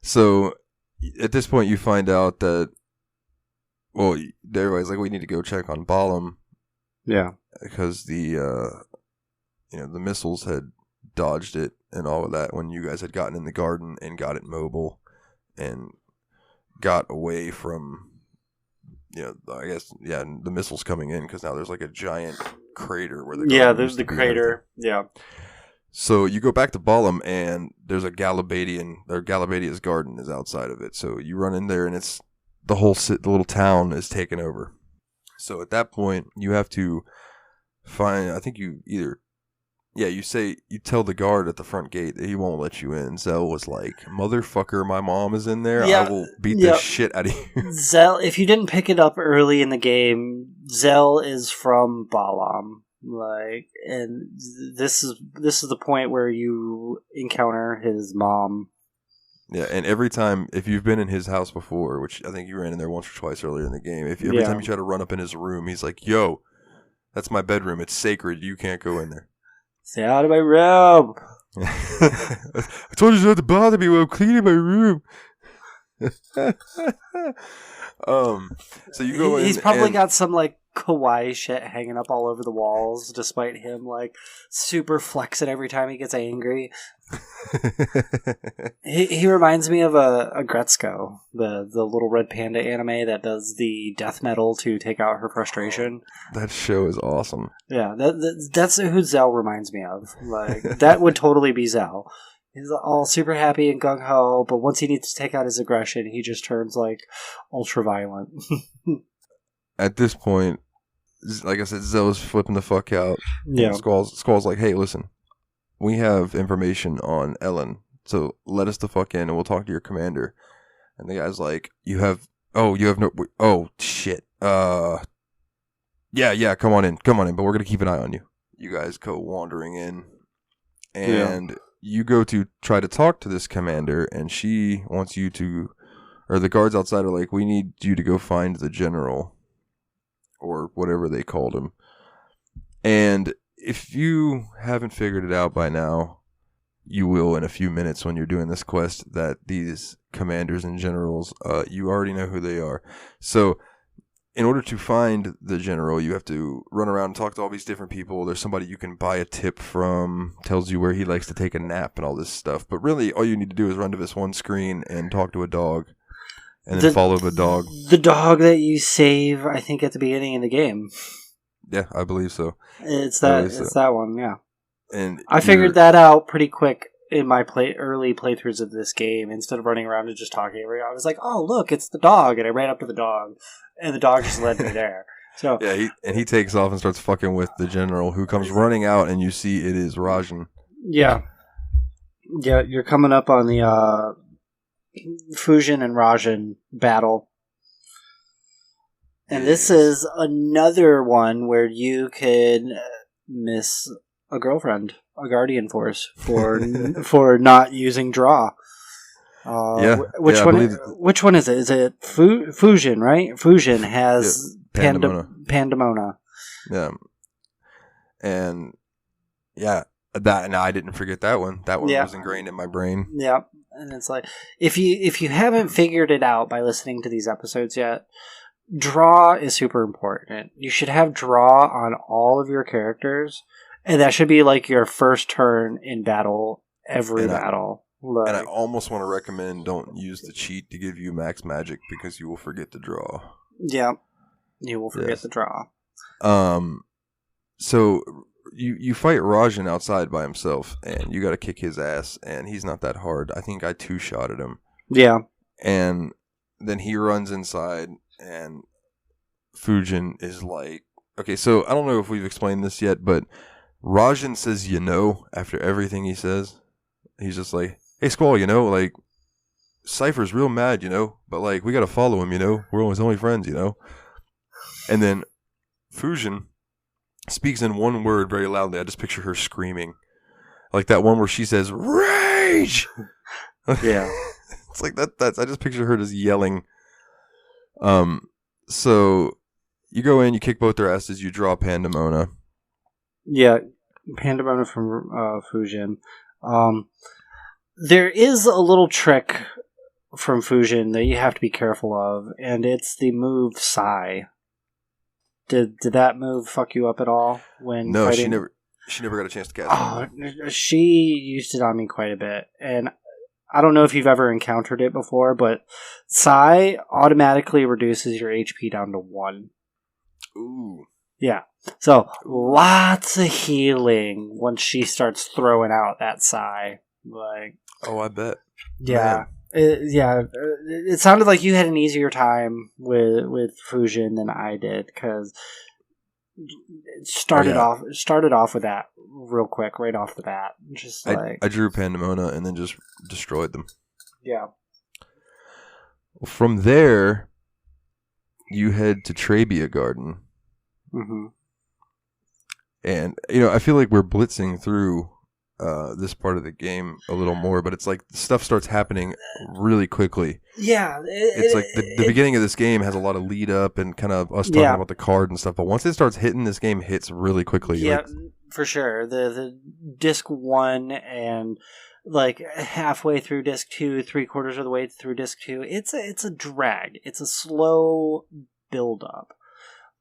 So, at this point, you find out that, well, everybody's like, we need to go check on Balam. Yeah. Because the missiles had dodged it and all of that when you guys had gotten in the garden and got it mobile and got away from, I guess, the missiles coming in, because now there's like a giant crater where the garden there's the crater. Yeah. So you go back to Balam, and there's a Galabadia's garden is outside of it. So you run in there, and it's the little town is taken over. So at that point, you have to find, I think you tell the guard at the front gate that he won't let you in. Zell was like, motherfucker, my mom is in there. I will beat the shit out of you. Zell, if you didn't pick it up early in the game, Zell is from Balam. And this is the point where you encounter his mom. Yeah, and every time, if you've been in his house before, which I think you ran in there once or twice earlier in the game, every time you try to run up in his room, he's like, yo, that's my bedroom. It's sacred. You can't go in there. Stay out of my room. I told you not to bother me while I'm cleaning my room. So you go in. He's probably got some kawaii shit hanging up all over the walls, despite him super flexing every time he gets angry. he reminds me of a Gretzko, the little red panda anime that does the death metal to take out her frustration. That show is awesome. Yeah, that's who Zell reminds me of. That would totally be Zell. He's all super happy and gung ho, but once he needs to take out his aggression, he just turns ultra violent. At this point, like I said, Zell is flipping the fuck out. Yeah, Squall's like, hey, listen. We have information on Ellen, so let us the fuck in and we'll talk to your commander. And the guy's like, you have no, shit. Yeah, come on in, but we're going to keep an eye on you. You guys go wandering in, and you go to try to talk to this commander, and she wants you to, or the guards outside are like, we need you to go find the general, or whatever they called him. And if you haven't figured it out by now, you will in a few minutes when you're doing this quest, that these commanders and generals, you already know who they are. So in order to find the general, you have to run around and talk to all these different people. There's somebody you can buy a tip from, tells you where he likes to take a nap and all this stuff. But really, all you need to do is run to this one screen and talk to a dog, and then follow the dog. The dog that you save, I think, at the beginning of the game. Yeah, I believe so. It's that one, yeah. And I figured that out pretty quick in my early playthroughs of this game. Instead of running around and just talking, I was like, "Oh, look, it's the dog!" And I ran up to the dog, and the dog just led me there. So yeah, he takes off and starts fucking with the general, who comes running out, and you see it is Rajan. Yeah, you're coming up on the Fujin and Rajan battle. And this is another one where you can miss a girlfriend, a guardian force, for not using draw. Which one is it? Is it Fujin, right? Fujin has Pandemona. Yeah. And I didn't forget that one. That one was ingrained in my brain. Yeah. And it's like, if you haven't figured it out by listening to these episodes yet, draw is super important. You should have draw on all of your characters, and that should be your first turn in battle every battle. And I almost want to recommend don't use the cheat to give you max magic, because you will forget to draw. Yeah, you will forget the draw. So you fight Rajan outside by himself, and you got to kick his ass, and he's not that hard. I think I two-shotted him. Yeah. And then he runs inside, and Fujin is like, okay, so I don't know if we've explained this yet, but Rajan says, after everything he says. He's just like, hey, Squall, Cypher's real mad, but we got to follow him, we're his only friends, And then Fujin speaks in one word very loudly. I just picture her screaming. Like that one where she says, rage! Yeah. It's like that. I just picture her just yelling. So you go in, you kick both their asses, you draw Pandemona. Yeah, Pandemona from Fujin. There is a little trick from Fujin that you have to be careful of, and it's the move Psy. Did that move fuck you up at all when No, fighting? she never. She never got a chance to cast Oh, she used it on me quite a bit, and I don't know if you've ever encountered it before, but Psy automatically reduces your HP down to 1. Ooh. Yeah. So, lots of healing once she starts throwing out that Psy. Like, oh, I bet. yeah. It sounded like you had an easier time with Fujin than I did, because it started off with that real quick, right off the bat. Just like I drew Pandemona and then just destroyed them. Yeah. From there, you head to Trabia Garden. Mm-hmm. And, I feel like we're blitzing through this part of the game a little more, but it's like stuff starts happening really quickly. Yeah. It's like the beginning of this game has a lot of lead up and kind of us talking about the card and stuff, but once it starts hitting, this game hits really quickly. Yeah, for sure. The disc 1 and like halfway through disc 2, 3/4 of the way through disc 2, it's a drag. It's a slow build up.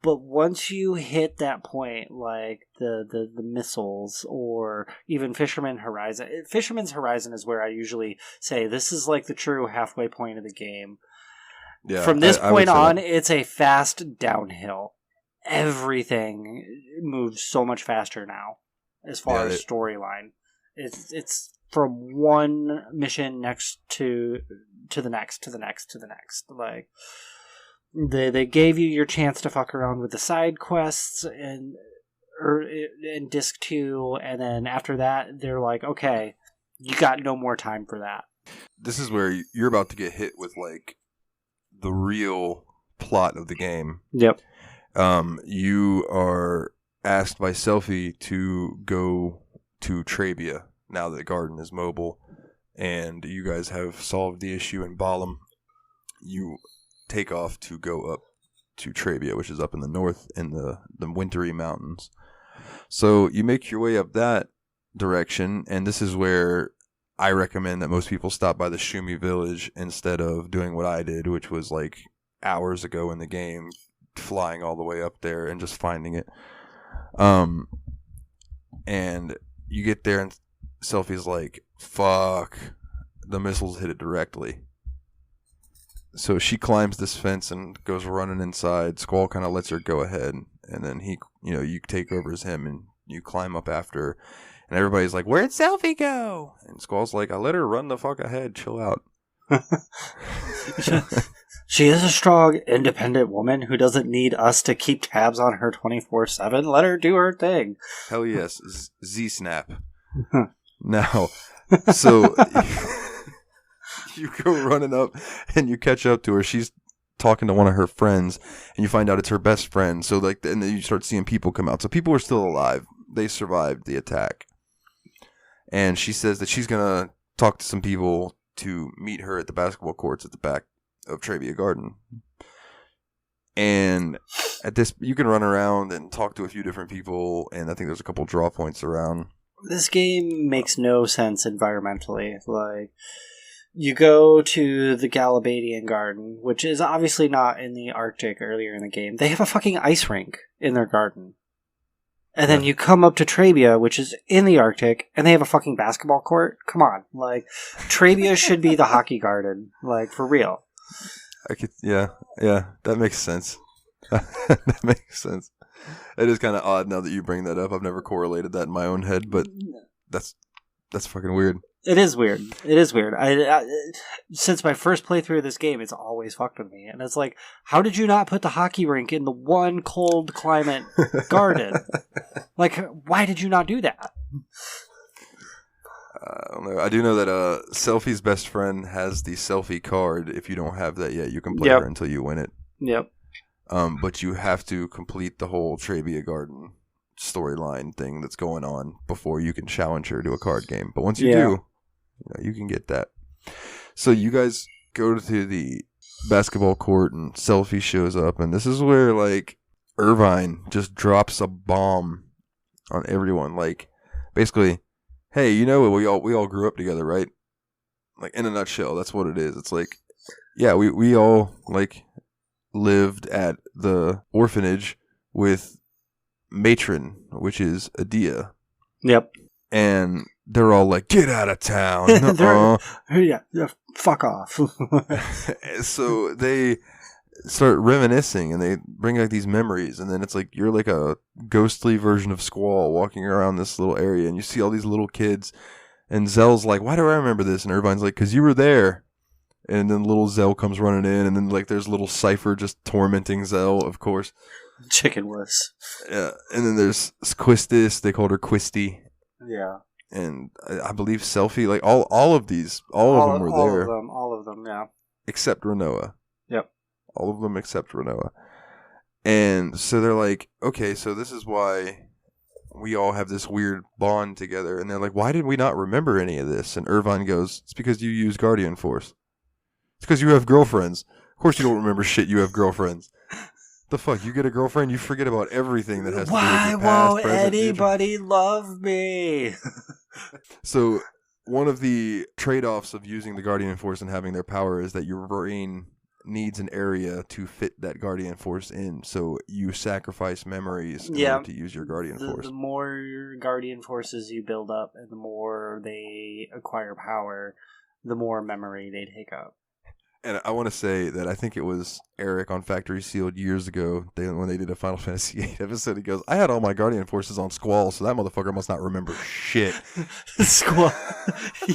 But once you hit that point, like the missiles or even Fisherman's Horizon is where I usually say this is like the true halfway point of the game. Yeah, from this point on, it's a fast downhill. Everything moves so much faster now as far as storyline. It's from one mission next to the next. Like, They gave you your chance to fuck around with the side quests in disc 2, and then after that they're like, okay, you got no more time for that. This is where you're about to get hit with like the real plot of the game. Yep. You are asked by Selphie to go to Trabia now that the garden is mobile, and you guys have solved the issue in Balam. You take off to go up to Trabia, which is up in the north in the wintry mountains. So you make your way up that direction, and this is where I recommend that most people stop by the Shumi village instead of doing what I did, which was like hours ago in the game, flying all the way up there and just finding it. And you get there and Selphie's like, fuck, the missiles hit it directly. So she climbs this fence and goes running inside. Squall kind of lets her go ahead, and then you take over as him, and you climb up after her. And everybody's like, where'd Selphie go? And Squall's like, I let her run the fuck ahead. Chill out. She is a strong, independent woman who doesn't need us to keep tabs on her 24/7. Let her do her thing. Hell yes. Z-Snap. Now, so you go running up and you catch up to her. She's talking to one of her friends, and you find out it's her best friend. So and then you start seeing people come out. So people are still alive. They survived the attack. And she says that she's going to talk to some people to meet her at the basketball courts at the back of Trabia Garden. And at this, you can run around and talk to a few different people, and I think there's a couple draw points around. This game makes no sense environmentally. Like, you go to the Galabadian Garden, which is obviously not in the Arctic earlier in the game. They have a fucking ice rink in their garden. And then you come up to Trabia, which is in the Arctic, and they have a fucking basketball court? Come on. Like, Trabia should be the hockey garden. Like, for real. Yeah, that makes sense. That makes sense. It is kind of odd now that you bring that up. I've never correlated that in my own head, but that's fucking weird. It is weird. It is weird. I since my first playthrough of this game, it's always fucked with me. And it's like, how did you not put the hockey rink in the one cold climate garden? Like, why did you not do that? I don't know. I do know that Selphie's best friend has the Selphie card. If you don't have that yet, you can play her until you win it. Yep. But you have to complete the whole Trabia Garden storyline thing that's going on before you can challenge her to a card game. But once you do, you can get that. So you guys go to the basketball court, and Selphie shows up, and this is where like Irvine just drops a bomb on everyone. Like, basically, hey, we all grew up together, right? Like, in a nutshell, that's what it is. It's like, yeah, we all like lived at the orphanage with Matron, which is Adia, Yep. And they're all like, "Get out of town!" Yeah, fuck off. So they start reminiscing, and they bring back these memories, and then it's like you're like a ghostly version of Squall walking around this little area, and you see all these little kids, and Zell's like, "Why do I remember this?" And Irvine's like, "'Cause you were there." And then little Zell comes running in, and then like there's little Cypher just tormenting Zell, of course. Chicken wuss. Yeah, and then there's Quistis. They called her Quisty. Yeah. And I believe Selfie. Like all of these, all of them were there. All of them, yeah. Except Renoa. Yep. All of them except Renoa. And so they're like, okay, so this is why we all have this weird bond together. And they're like, why did we not remember any of this? And Irvine goes, it's because you use Guardian Force. It's because you have girlfriends. Of course you don't remember shit, you have girlfriends. The fuck, you get a girlfriend, you forget about everything that has to do with your past, why won't present, anybody love me? So one of the trade-offs of using the Guardian Force and having their power is that your brain needs an area to fit that Guardian Force in. So you sacrifice memories in order to use your Guardian Force. The more Guardian Forces you build up and the more they acquire power, the more memory they take up. And I want to say that I think it was Eric on Factory Sealed years ago when they did a Final Fantasy VIII episode. He goes, I had all my Guardian Forces on Squall, so that motherfucker must not remember shit. Squall.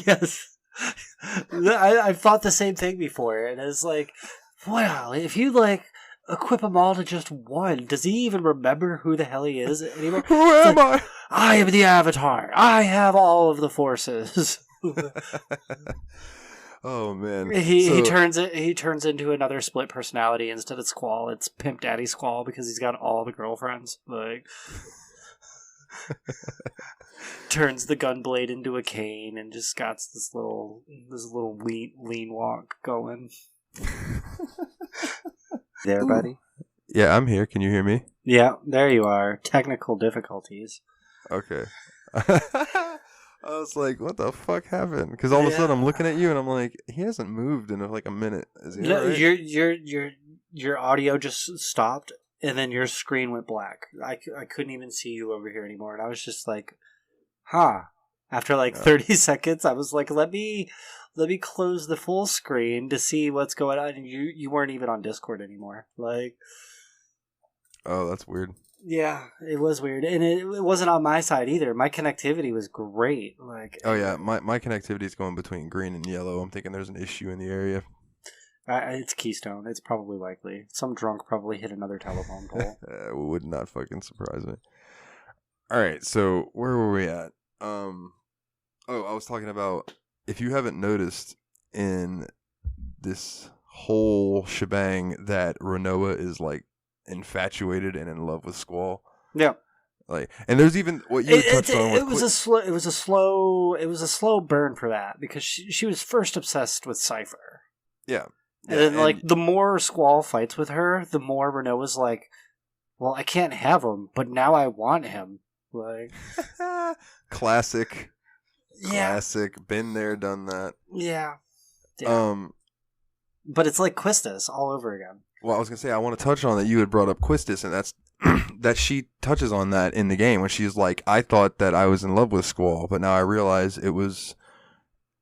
Yes. I've thought the same thing before. And it's like, wow, if you like equip them all to just one, does he even remember who the hell he is anymore? Who am I? I am the Avatar. I have all of the forces. Oh man, he turns into another split personality. Instead of Squall, it's Pimp Daddy Squall because he's got all the girlfriends. Like turns the gun blade into a cane and just got this little lean walk going. There, buddy. Yeah, I'm here. Can you hear me? Yeah, there you are. Technical difficulties. Okay. I was like, what the fuck happened? Because all of a sudden I'm looking at you and I'm like, he hasn't moved in like a minute. Is he all right? Your audio just stopped and then your screen went black. I couldn't even see you over here anymore. And I was just like, huh. After like 30 seconds, I was like, let me close the full screen to see what's going on. And you weren't even on Discord anymore. Like, oh, that's weird. Yeah, it was weird, and it wasn't on my side either. My connectivity was great. Like, oh yeah, my connectivity is going between green and yellow. I'm thinking there's an issue in the area. It's Keystone. It's probably likely. Some drunk probably hit another telephone pole. It would not fucking surprise me. All right, so where were we at? I was talking about, if you haven't noticed in this whole shebang that Renoa is like infatuated and in love with Squall. Yeah. Like, and there's even what you touched on. It was a slow burn for that because she was first obsessed with Cypher. Yeah. And then like the more Squall fights with her, the more Renault was like, well, I can't have him, but now I want him. Like classic. Yeah. Classic. Been there, done that. Yeah. But it's like Quistis all over again. Well, I was going to say, I want to touch on that you had brought up Quistis, and that's that she touches on that in the game when she's like, I thought that I was in love with Squall, but now I realize it was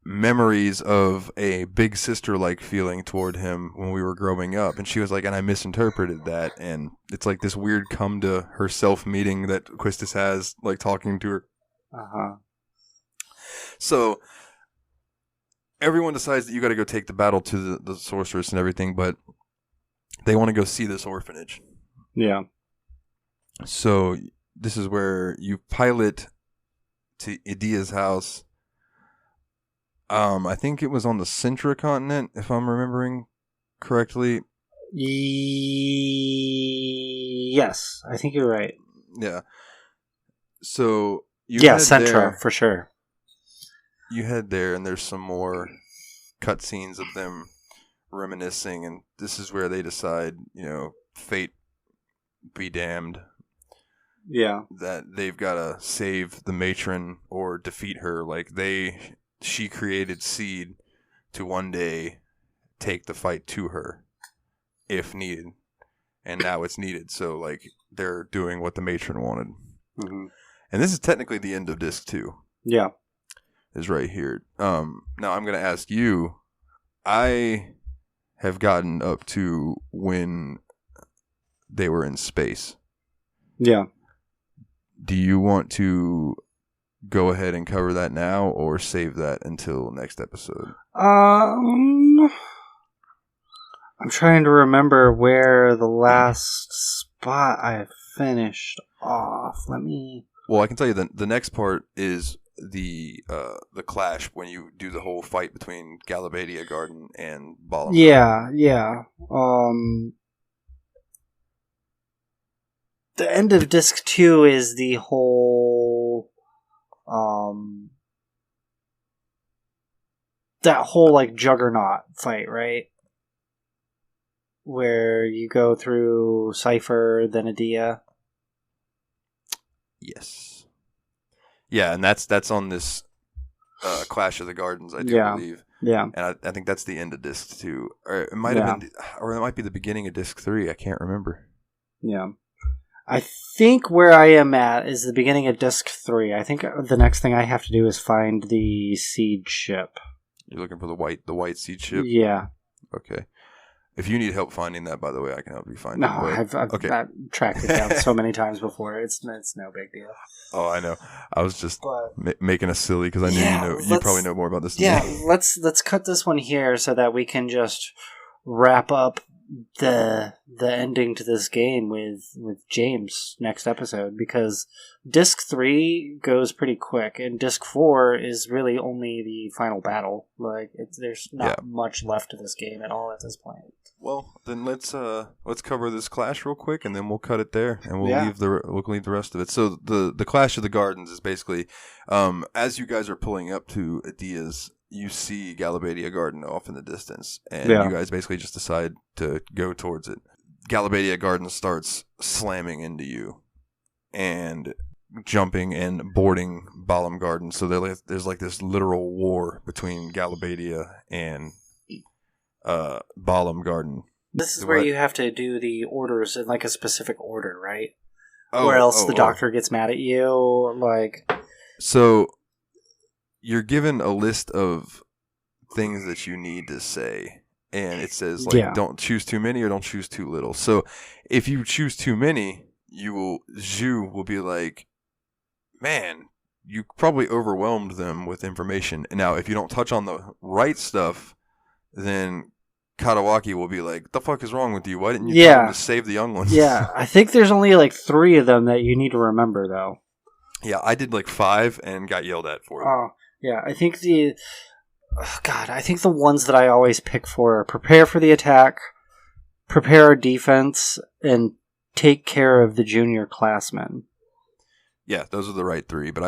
memories of a big sister-like feeling toward him when we were growing up. And she was like, and I misinterpreted that. And it's like this weird come to herself meeting that Quistis has, like talking to her. Uh-huh. So everyone decides that you got to go take the battle to the sorceress and everything, but they want to go see this orphanage. Yeah. So this is where you pilot to Idia's house. I think it was on the Sintra continent, if I'm remembering correctly. Yes, I think you're right. Yeah. So Sintra there, for sure. You head there, and there's some more cutscenes of them reminiscing, and this is where they decide, fate be damned. Yeah. That they've got to save the matron or defeat her. Like she created Seed to one day take the fight to her if needed. And now it's needed. So like they're doing what the matron wanted. Mm-hmm. And this is technically the end of disc 2. Yeah. Is right here. Now I'm going to ask you, I have gotten up to when they were in space. Yeah. Do you want to go ahead and cover that now or save that until next episode? I'm trying to remember where the last spot I finished off. Well, I can tell you the next part is the clash when you do the whole fight between Galabadia Garden and Balam. Yeah. The end of disc 2 is the whole that whole like juggernaut fight, right? Where you go through Cypher, then Adia. Yes. Yeah, and that's on this Clash of the Gardens, I do believe. Yeah. And I think that's the end of disc 2. Or it might have been, or it might be the beginning of disc 3. I can't remember. Yeah. I think where I am at is the beginning of disc 3. I think the next thing I have to do is find the seed ship. You're looking for the white seed ship? Yeah. Okay. If you need help finding that, by the way, I can help you find no, it. I've tracked it down so many times before. It's no big deal. Oh, I know. I was just making us silly because I knew you probably know more about this than me. Let's cut this one here so that we can just wrap up the ending to this game with James next episode, because disc 3 goes pretty quick and disc 4 is really only the final battle. Like there's not much left to this game at all at this point. Well, then let's cover this clash real quick, and then we'll cut it there, and we'll leave the rest of it. So the Clash of the Gardens is basically, as you guys are pulling up to Adia's, you see Galabadia Garden off in the distance, and you guys basically just decide to go towards it. Galabadia Garden starts slamming into you, and jumping and boarding Balam Garden. So there's like this literal war between Galabadia and Balam Garden. This is where you have to do the orders in like a specific order, right? Or else the doctor gets mad at you. Like, so you're given a list of things that you need to say, and it says like don't choose too many or don't choose too little. So if you choose too many, Zhu will be like, man, you probably overwhelmed them with information. Now, if you don't touch on the right stuff, then Katawaki will be like, the fuck is wrong with you? Why didn't you tell them to save the young ones? Yeah, I think there's only like 3 of them that you need to remember, though. Yeah, I did like 5 and got yelled at for it. Oh, yeah, I think the ones that I always pick for are prepare for the attack, prepare our defense, and take care of the junior classmen. Yeah, those are the right 3, but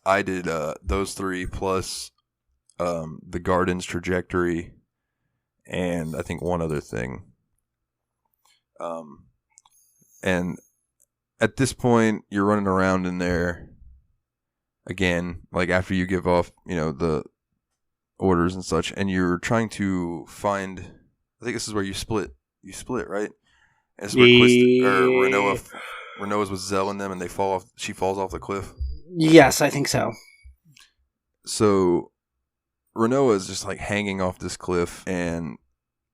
I did those 3 plus the garden's trajectory, and I think one other thing. And at this point, you're running around in there again, like after you give off, the orders and such, and you're trying to find. I think this is where you split. You split, right? And this is where Renoa's with Zell and them, and they fall off. She falls off the cliff. Yes, I think so. So Renoa is just like hanging off this cliff, and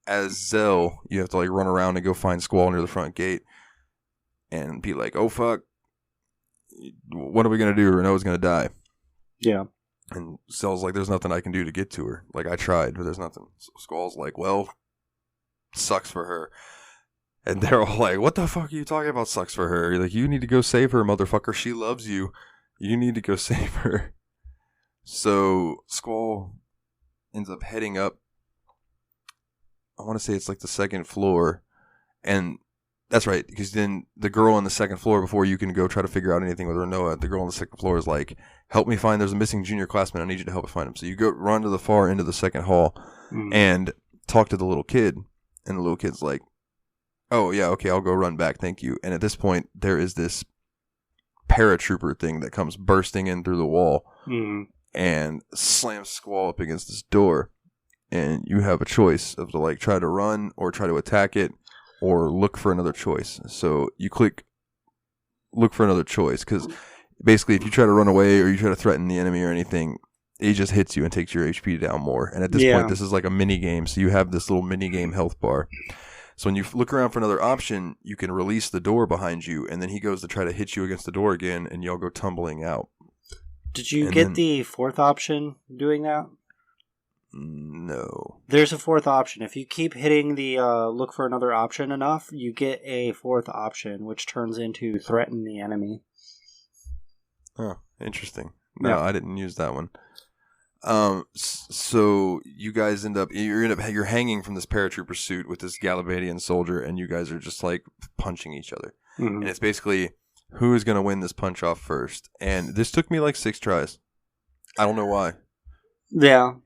as Zell, you have to like run around and go find Squall near the front gate, and be like, "Oh fuck, what are we gonna do? Renoa's gonna die." Yeah. And Zell's like, "There's nothing I can do to get to her. Like I tried, but there's nothing." So Squall's like, "Well, sucks for her." And they're all like, "What the fuck are you talking about? Sucks for her? You're like, you need to go save her, motherfucker. She loves you. You need to go save her." So Squall ends up heading up. I want to say it's like the second floor, and that's right, because then the girl on the second floor, before you can go try to figure out anything with Renoa, the girl on the second floor is like, "Help me find. There's a missing junior classman. I need you to help me find him." So you go run to the far end of the second hall and talk to the little kid, and the little kid's like, "Oh yeah, okay, I'll go run back, thank you." And at this point, there is this paratrooper thing that comes bursting in through the wall and slams Squall up against this door. And you have a choice of to like try to run or try to attack it or look for another choice. So you click look for another choice, because basically, if you try to run away or you try to threaten the enemy or anything, it just hits you and takes your HP down more. And at this point, this is like a mini game, so you have this little mini game health bar. So when you look around for another option, you can release the door behind you, and then he goes to try to hit you against the door again, and y'all go tumbling out. Did you get the fourth option doing that? No. There's a fourth option. If you keep hitting the look for another option enough, you get a fourth option, which turns into threaten the enemy. Oh, interesting. No, I didn't use that one. So you guys you're hanging from this paratrooper suit with this Galabadian soldier, and you guys are just like punching each other. Mm-hmm. And it's basically who is going to win this punch off first. And this took me like 6 tries. I don't know why. Yeah.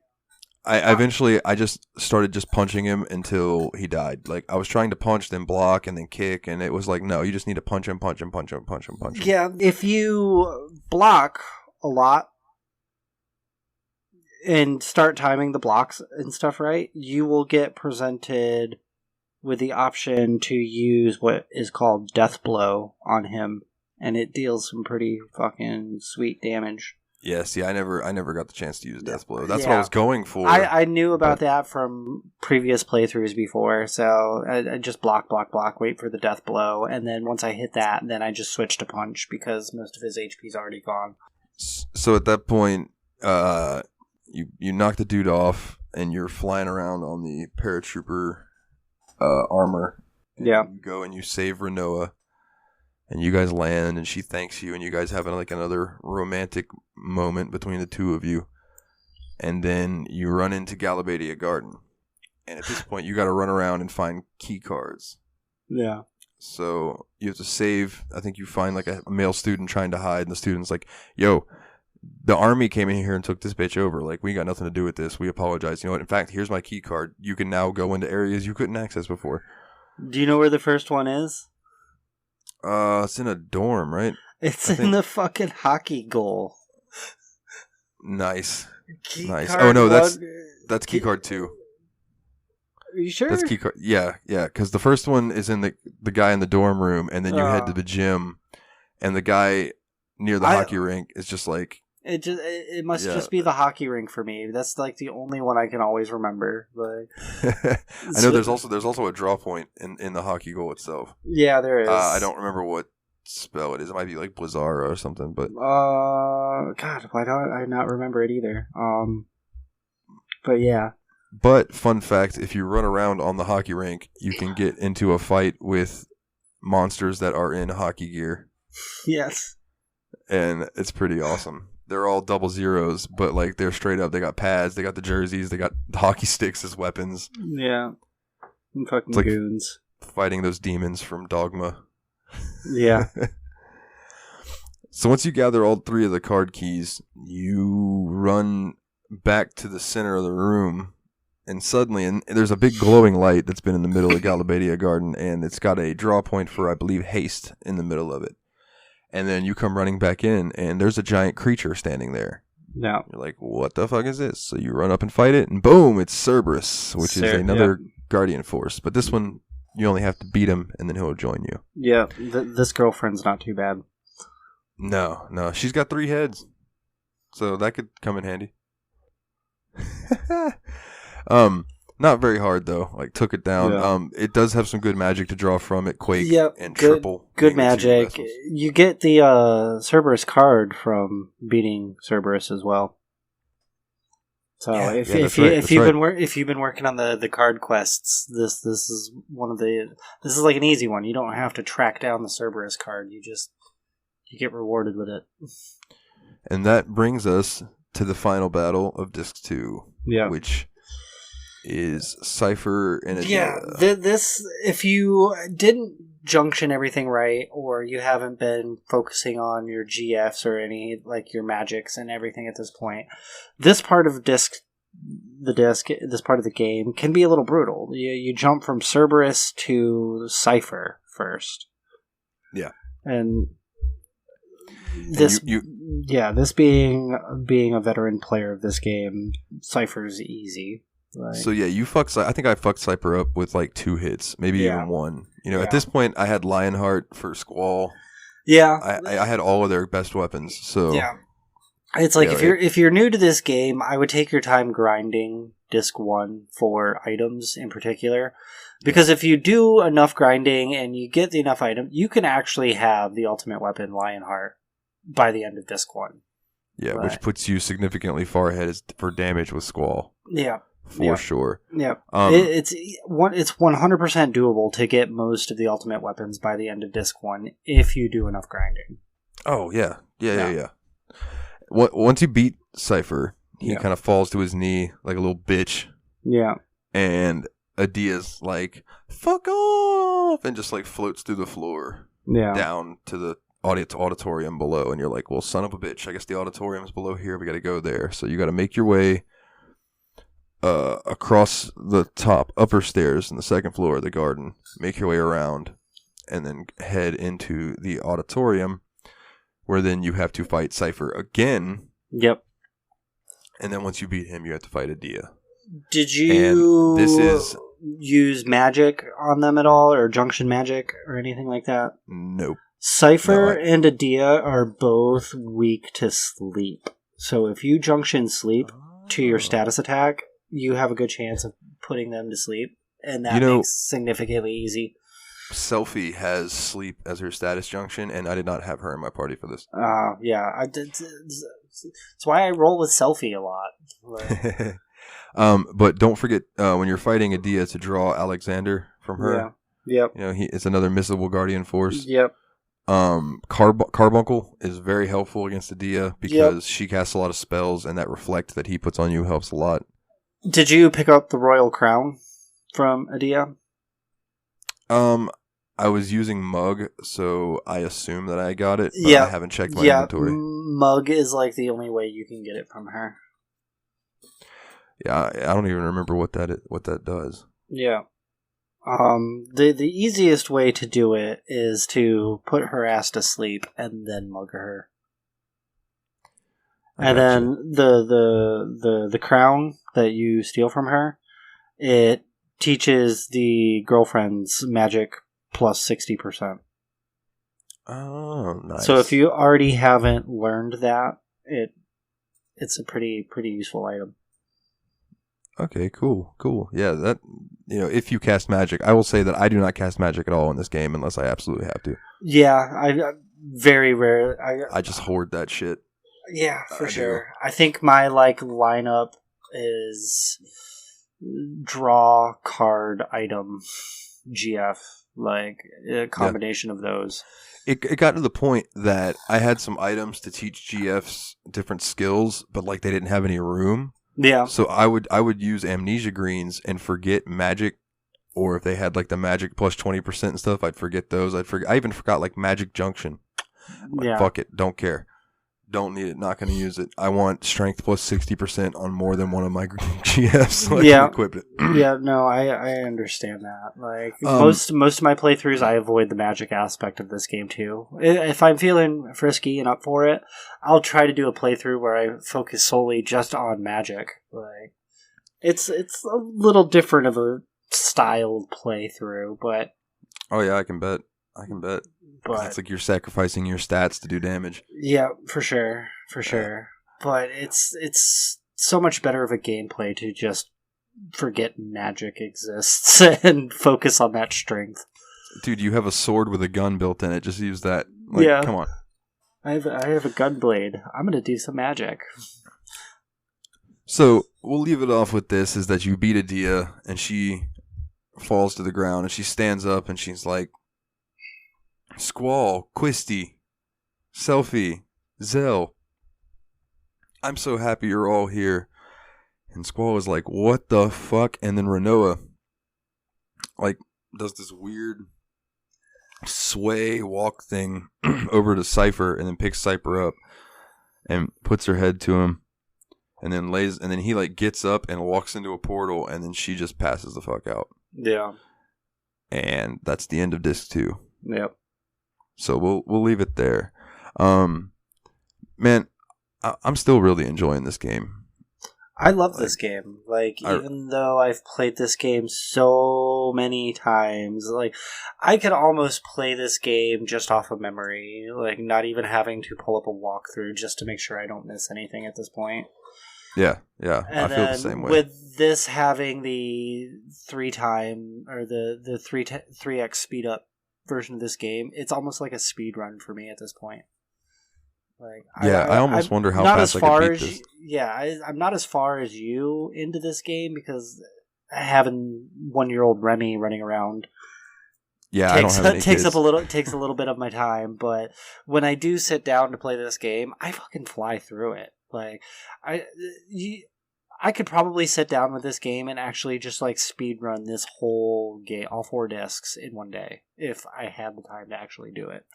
I eventually just started just punching him until he died. Like I was trying to punch, then block, and then kick, and it was like, no, you just need to punch him. Yeah, if you block a lot and start timing the blocks and stuff right, you will get presented with the option to use what is called Death Blow on him, and it deals some pretty fucking sweet damage. Yeah, see, I never got the chance to use Death Blow. That's what I was going for. I knew about that from previous playthroughs before, so I just block, wait for the Death Blow, and then once I hit that, then I just switch to Punch because most of his HP's already gone. So at that point, you knock the dude off, and you're flying around on the paratrooper armor. Yeah. You go and you save Renoa. And you guys land, and she thanks you, and you guys have like another romantic moment between the two of you. And then you run into Galabadia Garden. And at this point, you got to run around and find key cards. Yeah. So you have to save. I think you find like a male student trying to hide, and the student's like, yo, the army came in here and took this bitch over. Like, we got nothing to do with this. We apologize. You know what? In fact, here's my key card. You can now go into areas you couldn't access before. Do you know where the first one is? It's in a dorm, right? It's in the fucking hockey goal. Nice. Nice. Oh no, that's keycard 2. Are you sure? That's keycard. Yeah, because the first one is in the guy in the dorm room, and then you head to the gym, and the guy near the hockey rink is just like. It must just be the hockey rink for me. That's like the only one I can always remember. But I know there's also a draw point in the hockey goal itself. Yeah, there is. I don't remember what spell it is. It might be like Blizzara or something. But God, why don't I not remember it either? But yeah. But fun fact: if you run around on the hockey rink, you can get into a fight with monsters that are in hockey gear. Yes. And it's pretty awesome. They're all 00s, but like they're straight up. They got pads, they got the jerseys, they got hockey sticks as weapons. Yeah. Fucking like goons. Fighting those demons from Dogma. Yeah. So once you gather all 3 of the card keys, you run back to the center of the room, and suddenly, and there's a big glowing light that's been in the middle of Galabadia Garden, and it's got a draw point for, I believe, haste in the middle of it. And then you come running back in, and there's a giant creature standing there. No. You're like, what the fuck is this? So you run up and fight it, and boom, it's Cerberus, which is another Guardian Force. But this one, you only have to beat him, and then he'll join you. Yeah, this girlfriend's not too bad. No. She's got 3 heads. So that could come in handy. Not very hard, though. Like, took it down. Yeah. It does have some good magic to draw from it. Quake and Triple. Good magic. You get the Cerberus card from beating Cerberus as well. So if you've been working on the card quests, this is this is like an easy one. You don't have to track down the Cerberus card. You get rewarded with it. And that brings us to the final battle of Disc 2. Yeah. Which is Cypher and Adela. Yeah, this, if you didn't junction everything right, or you haven't been focusing on your GFs or any, like, your magics and everything at this point, this part of this part of the game can be a little brutal. You jump from Cerberus to Cypher first. Yeah. And this, this being a veteran player of this game, Cypher's easy. Right. So yeah, I think I fucked Cypher up with like 2 hits, maybe even 1. You know, at this point I had Lionheart for Squall. Yeah. I had all of their best weapons. So Yeah. It's like Yeah, if you're new to this game, I would take your time grinding disc 1 for items in particular. Because if you do enough grinding and you get enough items, you can actually have the ultimate weapon, Lionheart, by the end of disc 1. yeah, Right. which puts you significantly far ahead for damage with Squall. Yeah. For sure. Yeah. It's 100% doable to get most of the ultimate weapons by the end of disc 1 if you do enough grinding. Oh, yeah. Yeah. Once you beat Cypher, he kind of falls to his knee like a little bitch. Yeah. And Adia's like, fuck off! And just like floats through the floor down to the auditorium below. And you're like, well, son of a bitch, I guess the auditorium's below here. We got to go there. So you got to make your way across the upper stairs in the second floor of the garden, make your way around, and then head into the auditorium, where then you have to fight Cypher again. Yep. And then once you beat him, you have to fight Adia. Did you And this is use magic on them at all, or junction magic, or anything like that? nope. Cypher and Adia are both weak to sleep. So if you junction sleep to your status attack, you have a good chance of putting them to sleep. And that makes significantly easy. Selfie has sleep as her status junction, and I did not have her in my party for this. Yeah. That's why I roll with Selfie a lot. But don't forget when you're fighting Adia to draw Alexander from her. Yeah. Yep. You know, it's another missable guardian force. Yep. Carbuncle is very helpful against Adia because she casts a lot of spells, and that reflect that he puts on you helps a lot. Did you pick up the Royal Crown from Adia? I was using Mug, so I assume that I got it, but I haven't checked my inventory. Mug is like the only way you can get it from her. Yeah, I don't even remember what that does. Yeah. The easiest way to do it is to put her ass to sleep and then mug her. And then the crown that you steal from her, it teaches the girlfriend's magic plus 60%. Oh, nice. So if you already haven't learned that, it's a pretty useful item. Okay, cool. Yeah, that, if you cast magic, I will say that I do not cast magic at all in this game unless I absolutely have to. Yeah, I very rare. I just hoard that shit. Yeah, for sure. I think my lineup is draw card item GF, a combination of those. It got to the point that I had some items to teach GFs different skills, but they didn't have any room. Yeah. So I would use amnesia greens and forget magic, or if they had the magic plus 20% and stuff, I'd forget those. I even forgot magic junction. Fuck it, don't care. Don't need it, not going to use it. I want strength plus 60% on more than one of my GFs so I can equip it. Yeah, no, I understand that. Most of my playthroughs, I avoid the magic aspect of this game too. If I'm feeling frisky and up for it, I'll try to do a playthrough where I focus solely just on magic. It's a little different of a styled playthrough, but... Oh yeah, I can bet. But it's you're sacrificing your stats to do damage. Yeah, for sure. But it's so much better of a gameplay to just forget magic exists and focus on that strength. Dude, you have a sword with a gun built in it. Just use that. Come on. I have a gun blade. I'm gonna do some magic. So we'll leave it off with this: is that you beat Adia and she falls to the ground and she stands up and she's like, Squall, Quisty, Selfie, Zell, I'm so happy you're all here. And Squall is like, what the fuck? And then Renoa does this weird sway walk thing over to Cypher and then picks Cypher up and puts her head to him and then he gets up and walks into a portal and then she just passes the fuck out. Yeah. And that's the end of disc 2. Yep. So we'll leave it there. Man, I'm still really enjoying this game. I love this game. Even though I've played this game so so many times. Like, I could almost play this game just off of memory, like not even having to pull up a walkthrough just to make sure I don't miss anything at this point. Yeah, And I feel the same way. With this having the 3x or the 3x speed up version of this game, it's almost like a speed run for me at this point. Like, I almost wonder how fast I could beat this. I'm not as far as you into this game because having 1-year-old Remy running around, I don't have any takes kids. takes a little bit of my time. But when I do sit down to play this game, I fucking fly through it. Like, I could probably sit down with this game and actually just like speed run this whole game, all 4 discs in one day, if I had the time to actually do it.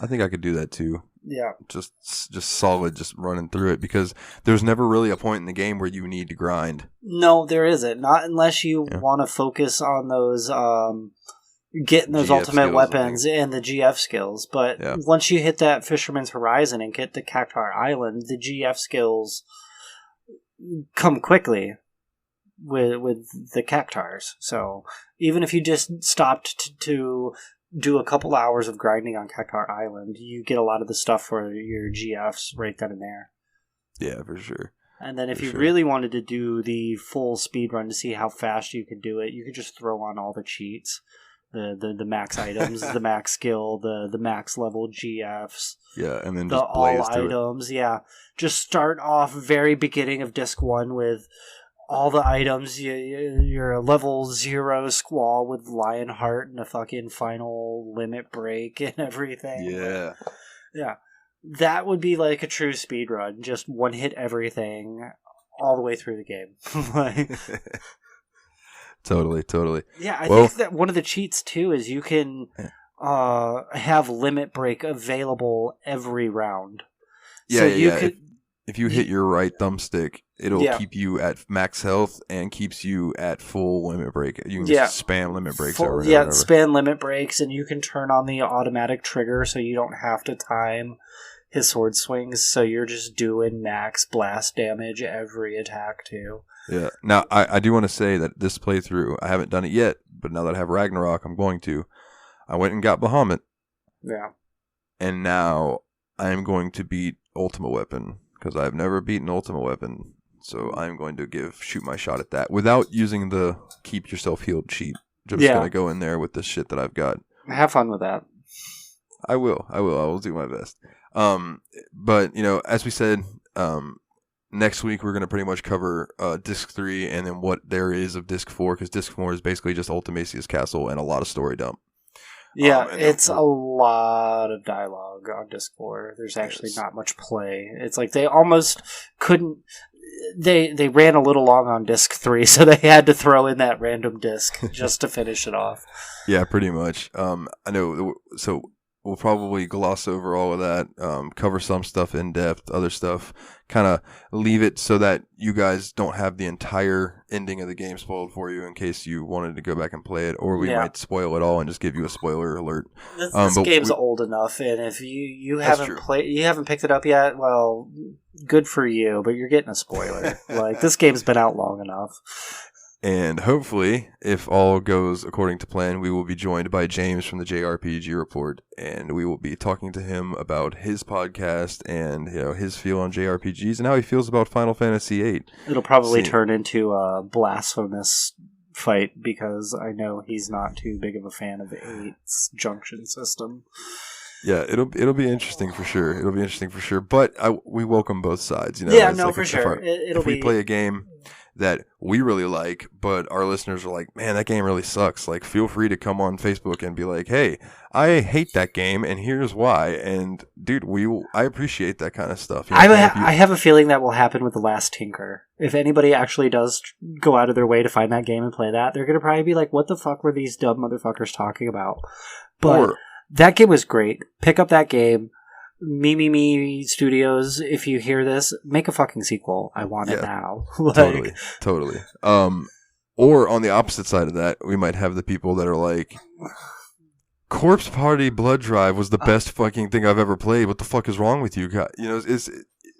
I think I could do that too. Yeah, just solid, just running through it, because there's never really a point in the game where you need to grind. No, there isn't. Not unless you want to focus on those getting those GF ultimate weapons and the GF skills. But once you hit that Fisherman's Horizon and get to Cactar Island, the GF skills come quickly with the Cactars. So even if you just stopped to do a couple hours of grinding on Cactar Island, you get a lot of the stuff for your GFs right then and there. Yeah, for sure. And then if you really wanted to do the full speed run to see how fast you could do it, you could just throw on all the cheats. The max items, the max skill, the max level GFs. Yeah, and then just blaze all items. Yeah, just start off very beginning of disc 1 with all the items. You're a level 0 Squall with Lionheart and a fucking final limit break and everything. Yeah, yeah, that would be like a true speed run. Just one hit everything all the way through the game. Like. Totally. Yeah, I think that one of the cheats too is you can have limit break available every round. Yeah, so if you hit your right thumbstick, it'll keep you at max health and keeps you at full limit break. You can just spam limit breaks over and over. Spam limit breaks, and you can turn on the automatic trigger so you don't have to time his sword swings, so you're just doing max blast damage every attack too. Yeah. Now, I do want to say that this playthrough, I haven't done it yet, but now that I have Ragnarok, I'm going to. I went and got Bahamut. Yeah. And now I am going to beat Ultimate Weapon, because I've never beaten Ultimate Weapon. So I'm going to shoot my shot at that without using the keep yourself healed cheat. Just going to go in there with the shit that I've got. Have fun with that. I will. I will do my best. But, as we said, next week we're going to pretty much cover Disc 3 and then what there is of Disc 4, because Disc 4 is basically just Ultimasia's Castle and a lot of story dump. Yeah, it's a lot of dialogue on Disc 4. There's actually not much play. It's like they almost couldn't... They ran a little long on Disc 3, so they had to throw in that random disc just to finish it off. Yeah, pretty much. I know, so... We'll probably gloss over all of that, cover some stuff in depth, other stuff, kind of leave it so that you guys don't have the entire ending of the game spoiled for you in case you wanted to go back and play it, or we might spoil it all and just give you a spoiler alert. This game's old enough, and if you haven't picked it up yet, well, good for you, but you're getting a spoiler. Like, this game's been out long enough. And hopefully, if all goes according to plan, we will be joined by James from the JRPG Report, and we will be talking to him about his podcast and his feel on JRPGs and how he feels about Final Fantasy VIII. It'll probably turn into a blasphemous fight because I know he's not too big of a fan of VIII's junction system. Yeah, it'll be interesting for sure. But we welcome both sides. For sure. If we play a game that we really like, but our listeners are like, man, that game really sucks. Like, feel free to come on Facebook and be like, hey, I hate that game, and here's why. And dude, I appreciate that kind of stuff. I have a feeling that will happen with The Last Tinker. If anybody actually does go out of their way to find that game and play that, they're gonna probably be like, what the fuck were these dumb motherfuckers talking about? But that game was great. Pick up that game. Me Studios, if you hear this, make a fucking sequel. I want it now. Totally. Or on the opposite side of that, we might have the people that are like, Corpse Party Blood Drive was the best fucking thing I've ever played. What the fuck is wrong with you guys?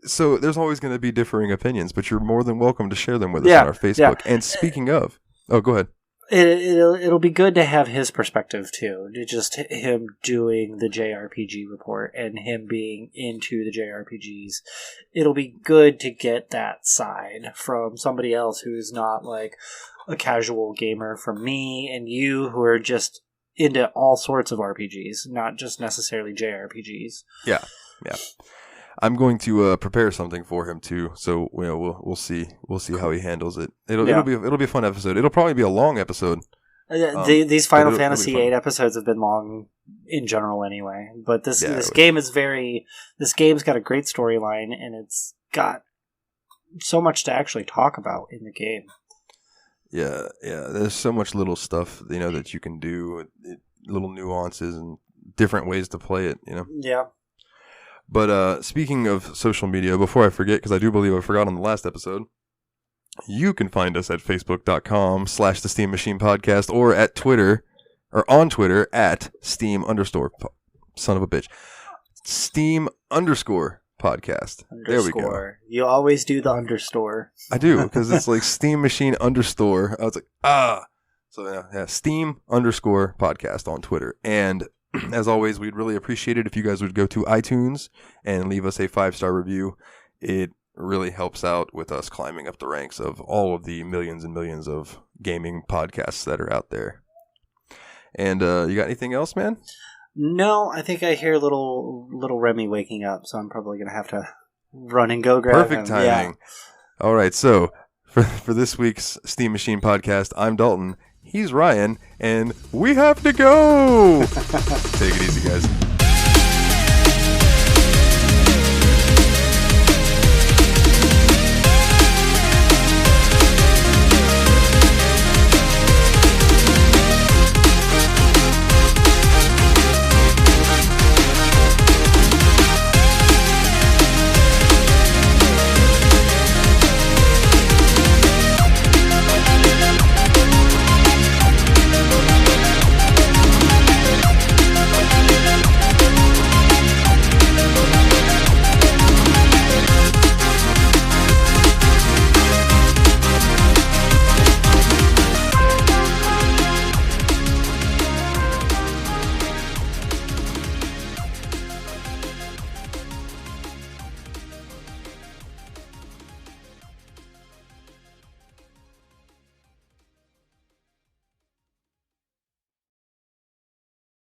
So there's always going to be differing opinions, but you're more than welcome to share them with us on our Facebook. And speaking of... Oh, go ahead. It'll be good to have his perspective too. Just him doing the JRPG report and him being into the JRPGs. It'll be good to get that side from somebody else who's not like a casual gamer, from me and you who are just into all sorts of RPGs, not just necessarily JRPGs. Yeah. I'm going to prepare something for him too, so we'll see how he handles it. It'll be a fun episode. It'll probably be a long episode. These Final Fantasy VIII episodes have been long in general anyway, but this game's got a great storyline and it's got so much to actually talk about in the game. Yeah. There's so much little stuff that you can do, little nuances and different ways to play it. Yeah. But speaking of social media, before I forget, because I do believe I forgot on the last episode, you can find us at facebook.com/the Steam Machine Podcast or at Twitter, or on Twitter at Steam son of a bitch. Steam _podcast. There we go. You always do the underscore. I do, because it's like Steam Machine _. I was like, So yeah, Steam _podcast on Twitter. And as always, we'd really appreciate it if you guys would go to iTunes and leave us a 5-star review. It really helps out with us climbing up the ranks of all of the millions and millions of gaming podcasts that are out there. And you got anything else, man? No, I think I hear little Remy waking up, so I'm probably going to have to run and go grab him. Perfect timing. Yeah. All right, so for this week's Steam Machine Podcast, I'm Dalton. He's Ryan, and we have to go. Take it easy, guys.